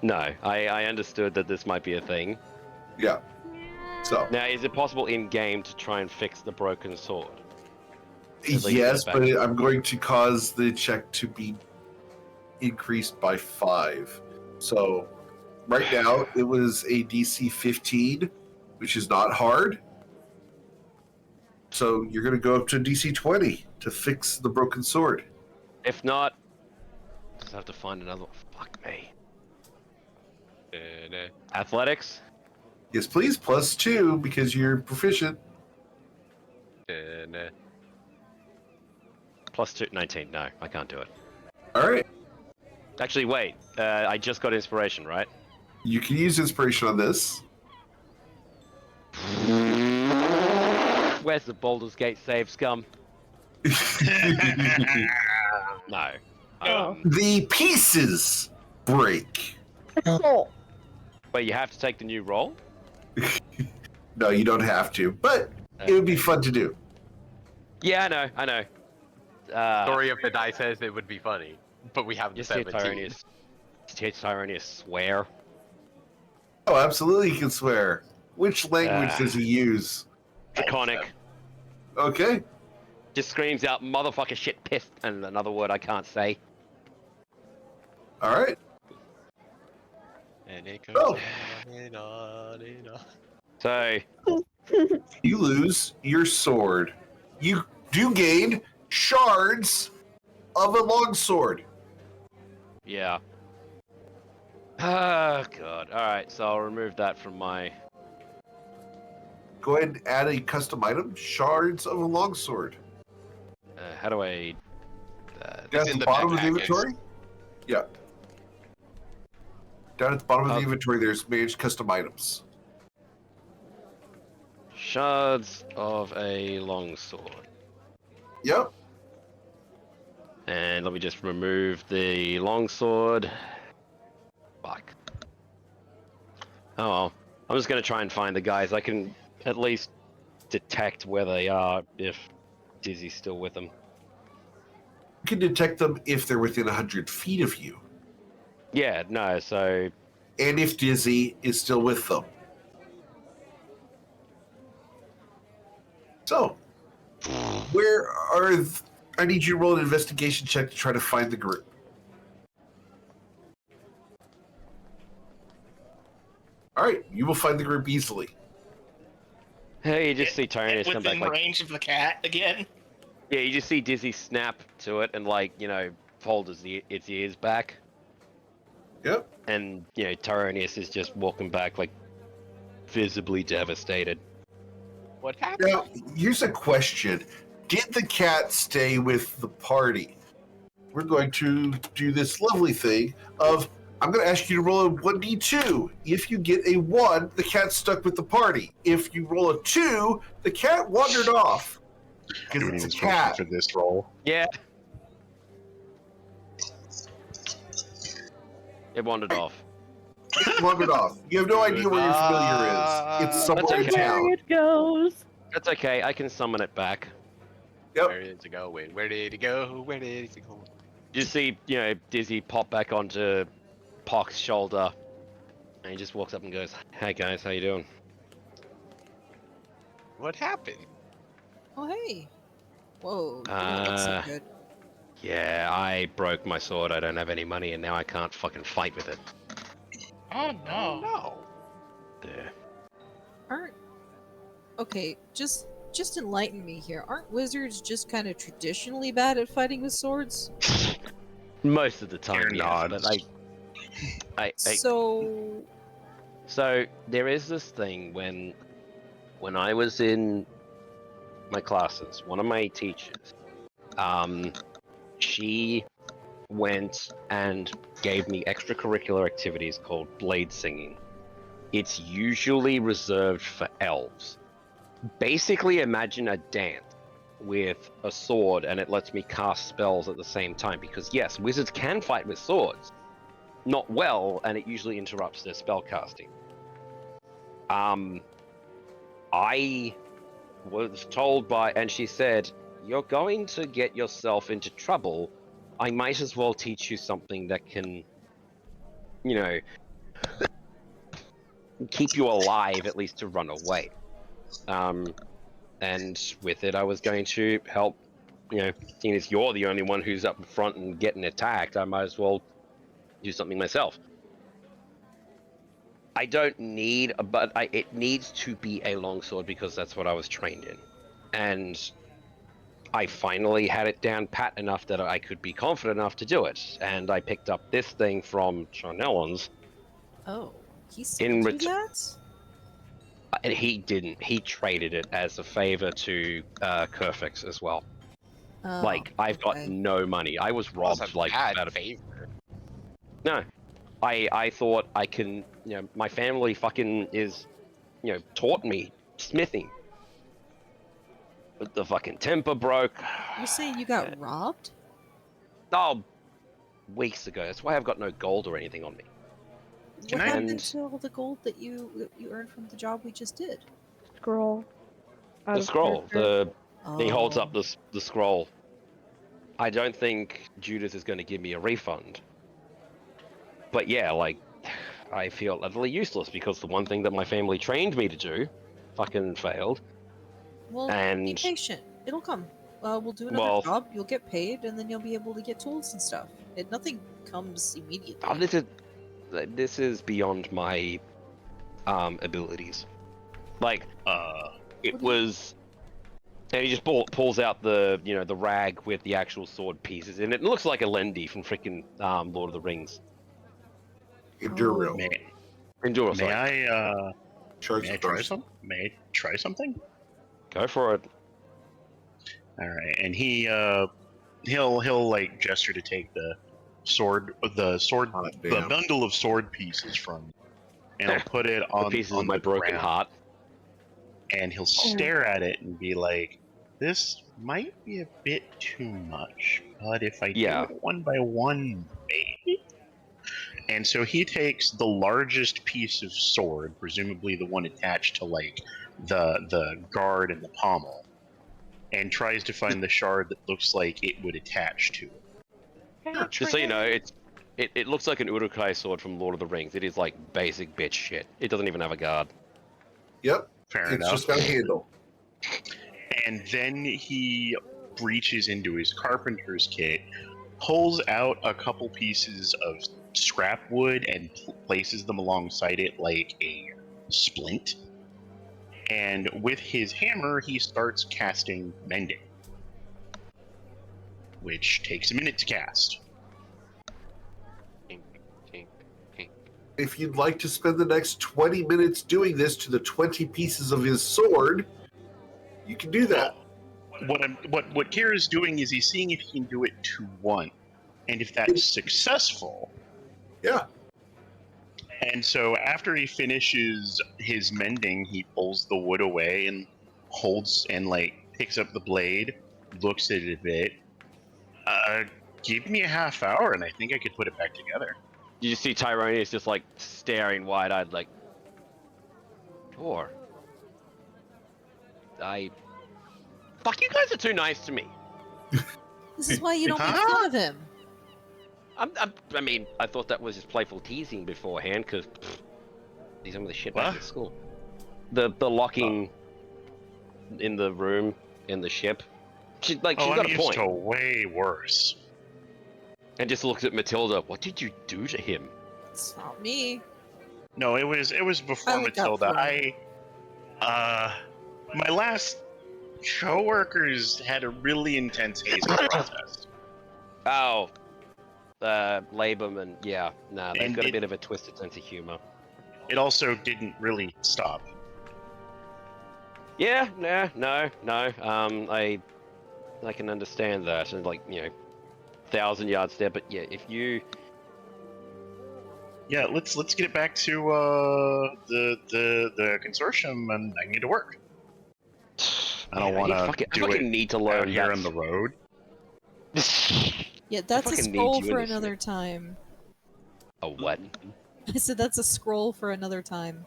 No, I understood that this might be a thing. Yeah. So Now, is it possible in game to try and fix the broken sword? At least yes, get but back. I'm going to cause the check to be increased by 5. So right now it was a DC 15, which is not hard. So you're going to go up to DC 20 to fix the broken sword. If not, just have to find another one. Fuck me. Athletics? Yes, please. +2 because you're proficient. +2, 19. No, I can't do it. All right. Actually, wait. I just got inspiration, right? You can use inspiration on this. Where's the Baldur's Gate save scum? No. Oh. The pieces break. But you have to take the new roll? No, you don't have to, but it would be fun to do. Yeah, I know. Story of the die says it would be funny, but we have the Just hear 17. Tyranius swear. Oh, absolutely, he can swear. Which language does he use? Draconic. Okay. Just screams out motherfucker shit pissed and another word I can't say. All right. And it goes Oh. on and on and on. So, You lose your sword. You do gain shards of a longsword. yeah. Oh, God. Alright, so I'll remove that from my... Go ahead and add a custom item, shards of a longsword. how do I... Down It's at in the the bottom of the backpack, inventory? Yeah. Down at the bottom of the Oh. inventory, there's manage custom items. Shards of a longsword. Yep. And let me just remove the longsword. Fuck. Oh well. I'm just gonna try and find the guys. I can at least detect where they are if Dizzy's still with them. You can detect them if they're within 100 feet of you, Yeah, no, so... and if Dizzy is still with them. So, where are... I need you to roll an investigation check to try to find the group. All right, you will find the group easily. Hey, you just see Tyranius come back Within like... range of the cat again. Yeah, you just see Dizzy snap to it and like, fold its ears back. Yep. And, Tyranius is just walking back like visibly devastated. What happened? Now, here's a question. Did the cat stay with the party? We're going to do this lovely thing of, I'm going to ask you to roll a 1d2. If you get a 1, the cat's stuck with the party. If you roll a 2, the cat wandered off. Because Do we need it's a instruction cat. for this roll? Yeah. It wandered off. It wandered off. You have no idea where your familiar is. It's somewhere in okay. town. There it goes. That's okay, I can summon it back. Yep. Where did it go? Where did it go? Where did it go? You see, Dizzy pop back onto Pock's shoulder. And he just walks up and goes, "Hey guys, how you doing?" What happened? Oh, hey. Whoa. You don't look so good. Yeah, I broke my sword, I don't have any money, and now I can't fucking fight with it. Oh no. No. Yeah. Aren't... Okay, just enlighten me here. Aren't wizards just kind of traditionally bad at fighting with swords? Most of the time, Your yes, nods. but So... So there is this thing when I was in my classes, one of my teachers, she went and gave me extracurricular activities called blade singing. It's usually reserved for elves. Basically, imagine a dance with a sword, and it lets me cast spells at the same time. Because yes, wizards can fight with swords, not well, and it usually interrupts their spell casting. I was told by, and she said, "You're going to get yourself into trouble. I might as well teach you something that can, keep you alive, at least to run away." And with it, I was going to help, seeing as you're the only one who's up front and getting attacked, I might as well do something myself. I don't need, but it needs to be a longsword because that's what I was trained in. And I finally had it down pat enough that I could be confident enough to do it. And I picked up this thing from Charnellon's. Oh, he In sold you ret- that? And he didn't. He traded it as a favor to Kerfix as well. Oh, Like, I've got okay. no money. I was That was robbed, a like, bad out of... favor. No. I thought I can, my family fucking is, taught me smithing. But the fucking temper broke. You're saying you got robbed? Oh, weeks ago. That's why I've got no gold or anything on me. Can What I- happened And- to all the gold that you earned from the job we just did? Scroll. Out The of scroll. character. He holds up Oh. the scroll. I don't think Judas is going to give me a refund. But yeah, like, I feel utterly useless because the one thing that my family trained me to do fucking failed. Well, be And patient. It'll come. We'll do another Well- job. You'll get paid, and then you'll be able to get tools and stuff. Nothing comes immediately. oh, this is beyond my abilities. Like, it What do you- was, and he just pulls out the the rag with the actual sword pieces in it. It looks like a Lendi from freaking Lord of the Rings. Enduro. May, Enduro, may sorry. I Charge may I the try price. May I try something? Go for it. All right, and he'll like gesture to take the sword, Hot the damn. bundle of sword pieces from you, and he'll put it on The pieces on of my the broken ground, heart. and he'll stare at it and be like, "This might be a bit too much, but if I Yeah. do it one by one, maybe." And so he takes the largest piece of sword, presumably the one attached to like the guard and the pommel, and tries to find the shard that looks like it would attach to it. Just so you know, it looks like an Urukai sword from Lord of the Rings. It is like basic bitch shit. It doesn't even have a guard. Yep, Fair it's enough. just got a handle. And then he reaches into his carpenter's kit, pulls out a couple pieces of scrap wood and places them alongside it like a splint. And with his hammer, he starts casting mending, which takes a minute to cast. Tink, tink, tink. If you'd like to spend the next 20 minutes doing this to the 20 pieces of his sword, you can do that. What Kira's doing is he's seeing if he can do it to one, and if that's successful. Yeah. And so after he finishes his mending, he pulls the wood away and holds and like picks up the blade, looks at it a bit. Give me a half hour, and I think I could put it back together. You just see Tyronius just like staring wide-eyed, like, sure. Fuck, you guys are too nice to me. This is why you don't make Huh? fun of him. I mean, I thought that was just playful teasing beforehand, because see some of the shit back What? at school. The locking in the room in the ship. She's Oh, got I'm a used point. to way worse. And just looks at Matilda. What did you do to him? It's not me. No, it was before I look out Matilda. for My last coworkers had a really intense hazing protest. Oh, Labum and yeah, nah, they've And got a it- bit of a twisted sense of humor. It also didn't really stop. Yeah, no. I can understand that, and like 1,000-yard stare. But yeah, if you Yeah, let's get it back to the consortium, and I can get to work. I don't Man, want I to do fucking it need to out learn here that. on the road. Yeah, that's a fucking need scroll you in for this another game. time. A what? I said that's a scroll for another time.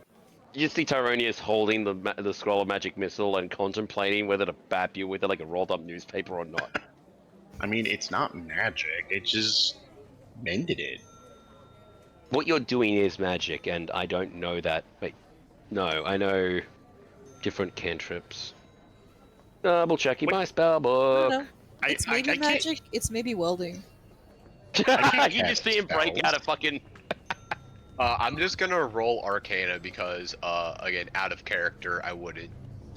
You see Tyronius holding the scroll of magic missile and contemplating whether to bap you with it like a rolled up newspaper or not. I mean, it's not magic. It just mended it. What you're doing is magic, and I don't know that. Wait, no, I know different cantrips. Double checking What- my spell I book. don't know. It's maybe can't- magic. It's maybe welding. can't You just cast see him break spells. out a fucking. I'm just gonna roll Arcana because, again, out of character, I wouldn't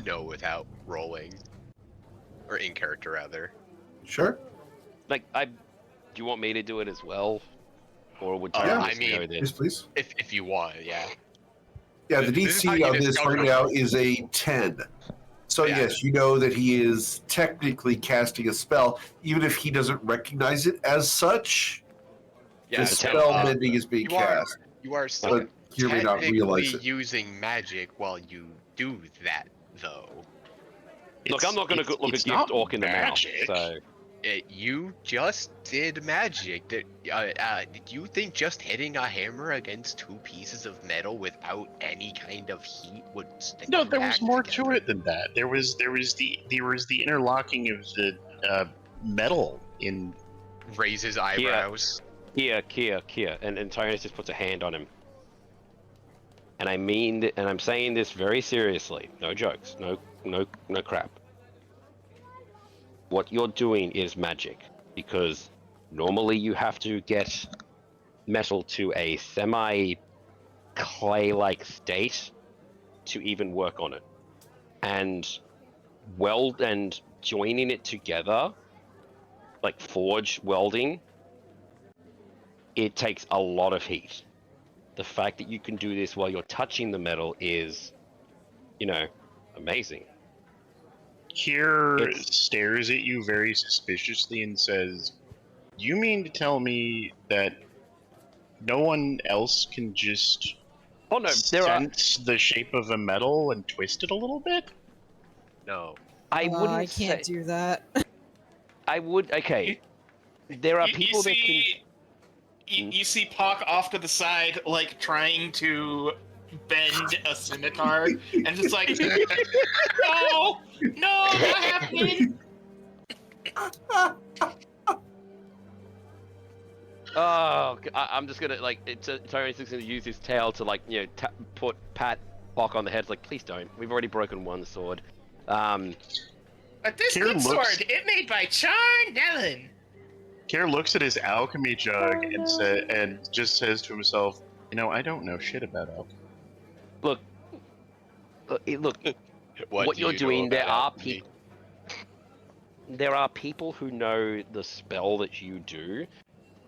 know without rolling. Or in character, rather. Sure. Do you want me to do it as well, or would Yeah, Tyronius I mean- know this? Yes, please. If you want, yeah. Yeah, the This is how DC you on this discover right them. now is a 10. So Yeah. yes, you know that he is technically casting a spell, even if he doesn't recognize it as such. Yeah, the so, spell mending is being you are- cast, You are still but you may not technically realize it. using magic while you do that, though. Look, I'm not gonna look a it's gift not orc in the mouth. magic. So You just did magic. Did you think just hitting a hammer against two pieces of metal without any kind of heat would No, there was react more together? to it than that. There was the interlocking of the metal in. Raise his eyebrows. Kia, and Tyrannus just puts a hand on him. And I'm saying this very seriously. No jokes. No crap. What you're doing is magic, because normally you have to get metal to a semi-clay-like state to even work on it. And weld and joining it together, like forge welding, it takes a lot of heat. The fact that you can do this while you're touching the metal is, amazing. Kier stares at you very suspiciously and says, "You mean to tell me that no one else can just Oh no, sense the shape of a metal and twist it a little bit?" No. I wouldn't I can't say. do that. I would. Okay. There are people that can. You see Pock off to the side, like trying to bend a scimitar, and just like, no, not happening. Oh, I'm just gonna Tyrannus is gonna use his tail to pat Pock on the head. It's like, please don't. We've already broken one sword. But this Kier good looks- sword, it made by Charnellen. Kier looks at his alchemy jug and just says to himself, I don't know shit about alchemy. Look. What do you're you know doing, there about are alchemy? people. There are people who know the spell that you do,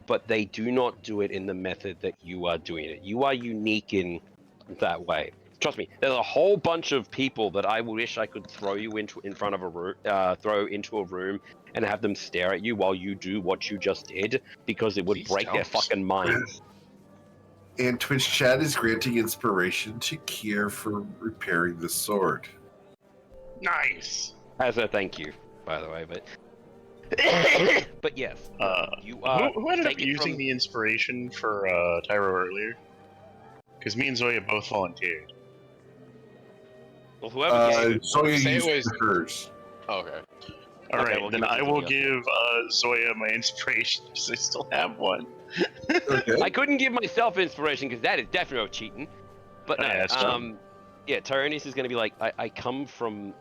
but they do not do it in the method that you are doing it. You are unique in that way. Trust me, there's a whole bunch of people that I wish I could throw you in front of a room, throw into a room, and have them stare at you while you do what you just did, because it would Please break their don't. fucking minds. And Twitch chat is granting inspiration to Kier for repairing the sword. Nice. As a thank you, by the way, but but yes, you are. Who ended up taken using from- the inspiration for Tyro earlier? Because me and Zoya both volunteered. Well, whoever gave it. Zoya Say it used was- hers. Okay. All Okay, right, we'll then give it to I will Zoya. give Zoya my inspiration because I still have one. Okay. I couldn't give myself inspiration because that is definitely cheating. But Oh, no, yeah, that's true. yeah, Tyrannus is gonna be like, I come from,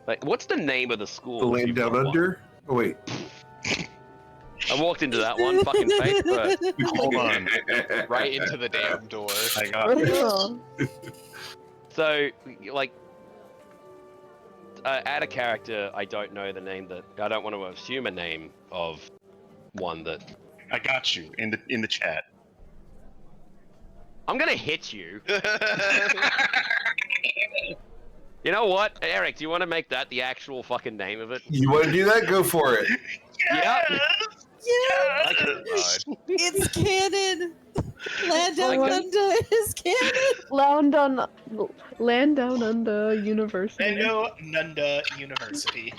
like, what's the name of the school? The if land you've down got one? under? Oh, wait. I walked into that one, fucking face first. Hold on, Right into the damn door. I got this. Oh. So, like, add a character. I don't know the name that. I don't want to assume a name of one that. I got you in the chat. I'm gonna hit you. You know what, Eric? Do you want to make that the actual fucking name of it? You want to do that? Go for it. Yeah. Yeah, God. it's canon. Land down Like a- under is canon. Land down under university. Lego Nunda University.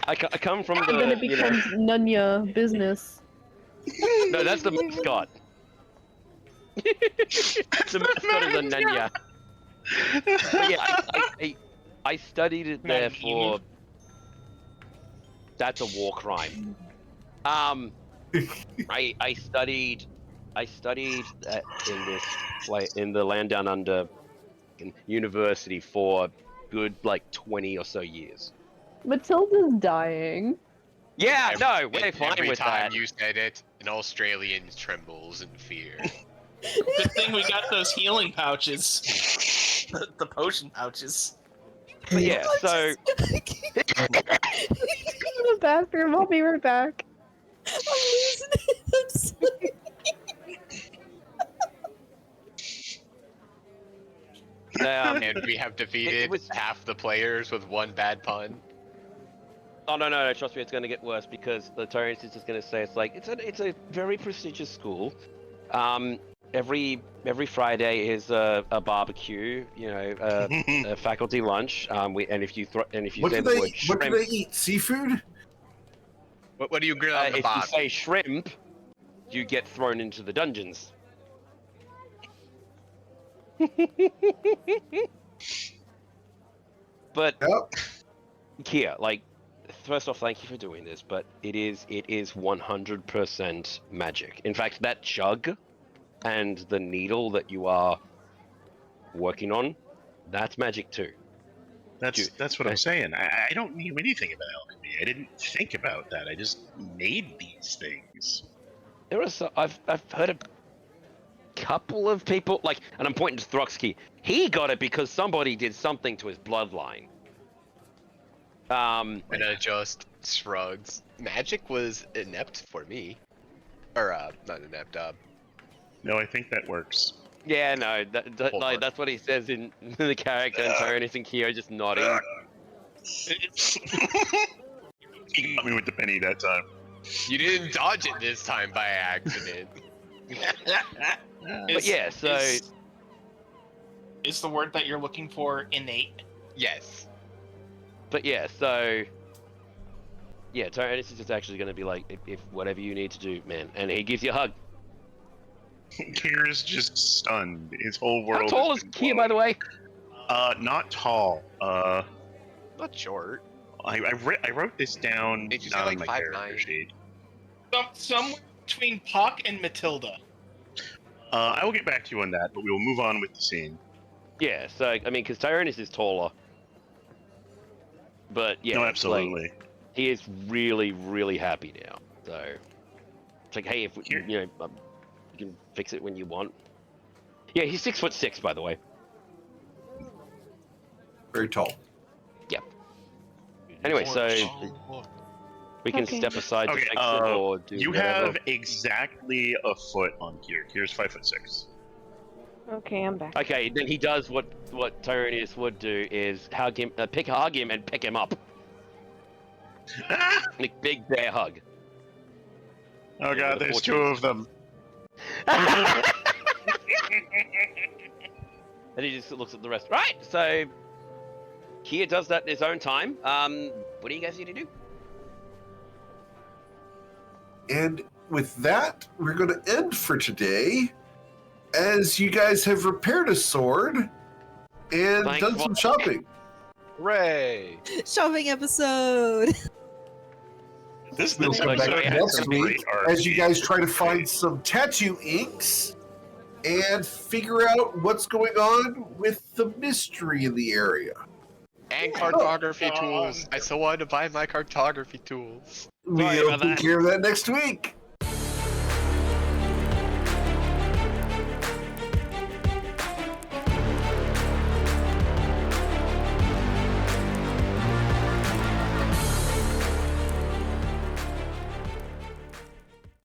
I come from And then the. it becomes Nunya business. No, that's the mascot. The mascot is a Nanya. But yeah, I studied it there for. That's a war crime. I studied in the Land Down Under university for good 20 or so years. Matilda's dying. Yeah, Every- no, we're fine Every with time that. you said it, an Australian trembles in fear. Good thing we got those healing pouches. The potion pouches. But yeah, so Go to the bathroom. I'll be right back. I'm losing it. I'm sorry. And we have defeated was- half the players with one bad pun. oh no, trust me, it's gonna get worse because the Tyrannus is just gonna say it's a very prestigious school. every Friday is a barbecue. You know, a faculty lunch. And if you What say do the they? word What do shrimp, they eat? Seafood? What do you grill on the if you barbie? say shrimp, you get thrown into the dungeons. But Yep. Kia, like, first off, thank you for doing this, but it is 100% magic. In fact, that jug and the needle that you are working on, that's magic too. That's what I'm saying. I don't know anything about alchemy. I didn't think about that. I just made these things. I've heard a couple of people like, and I'm pointing to Throxky. He got it because somebody did something to his bloodline. And I just shrugs. Magic was inept for me. Or, not inept, No, I think that works. Yeah, no, Hold like on. that's what he says in the character, and Tyrannus and Kyo just nodding. He got me with the penny that time. You didn't dodge it this time by accident. But yeah, so is the word that you're looking for innate? Yes. But yeah, so yeah, Tyrannus is just actually going to be like, if whatever you need to do, man, and he gives you a hug. Kier's just stunned. His whole world. How tall is Kier, by the way? Not tall. Not short. I wrote this down. Did you say not like on my 5'9"? character sheet. Somewhere between Puck and Matilda. I will get back to you on that, but we will move on with the scene. Yeah, so I mean, because Tyrannus is taller, but yeah, No, absolutely. like, he is really, really happy now. So it's like, hey, if we, Here- you know, you can fix it when you want. Yeah, he's 6'6", by the way. Very tall. Anyway, so we can Okay. step aside to Okay, fix it or do You whatever. have exactly a foot on Kier. Kier's 5'6". Okay, I'm back. Okay, then he does what Tyrannus would do is hug him, hug him and pick him up. Like big bear hug. Oh god, there's two of them. And he just looks at the rest. Right, so Kier does that in his own time. What do you guys need to do? And with that, we're going to end for today, as you guys have repaired a sword and Thank done some God. shopping. Hooray! Shopping episode. This We'll come episode back had next some week great art. as you guys try to find some tattoo inks and figure out what's going on with the mystery in the area. And cartography tools. I still wanted to buy my cartography tools. Sorry We'll about take that. care of that next week.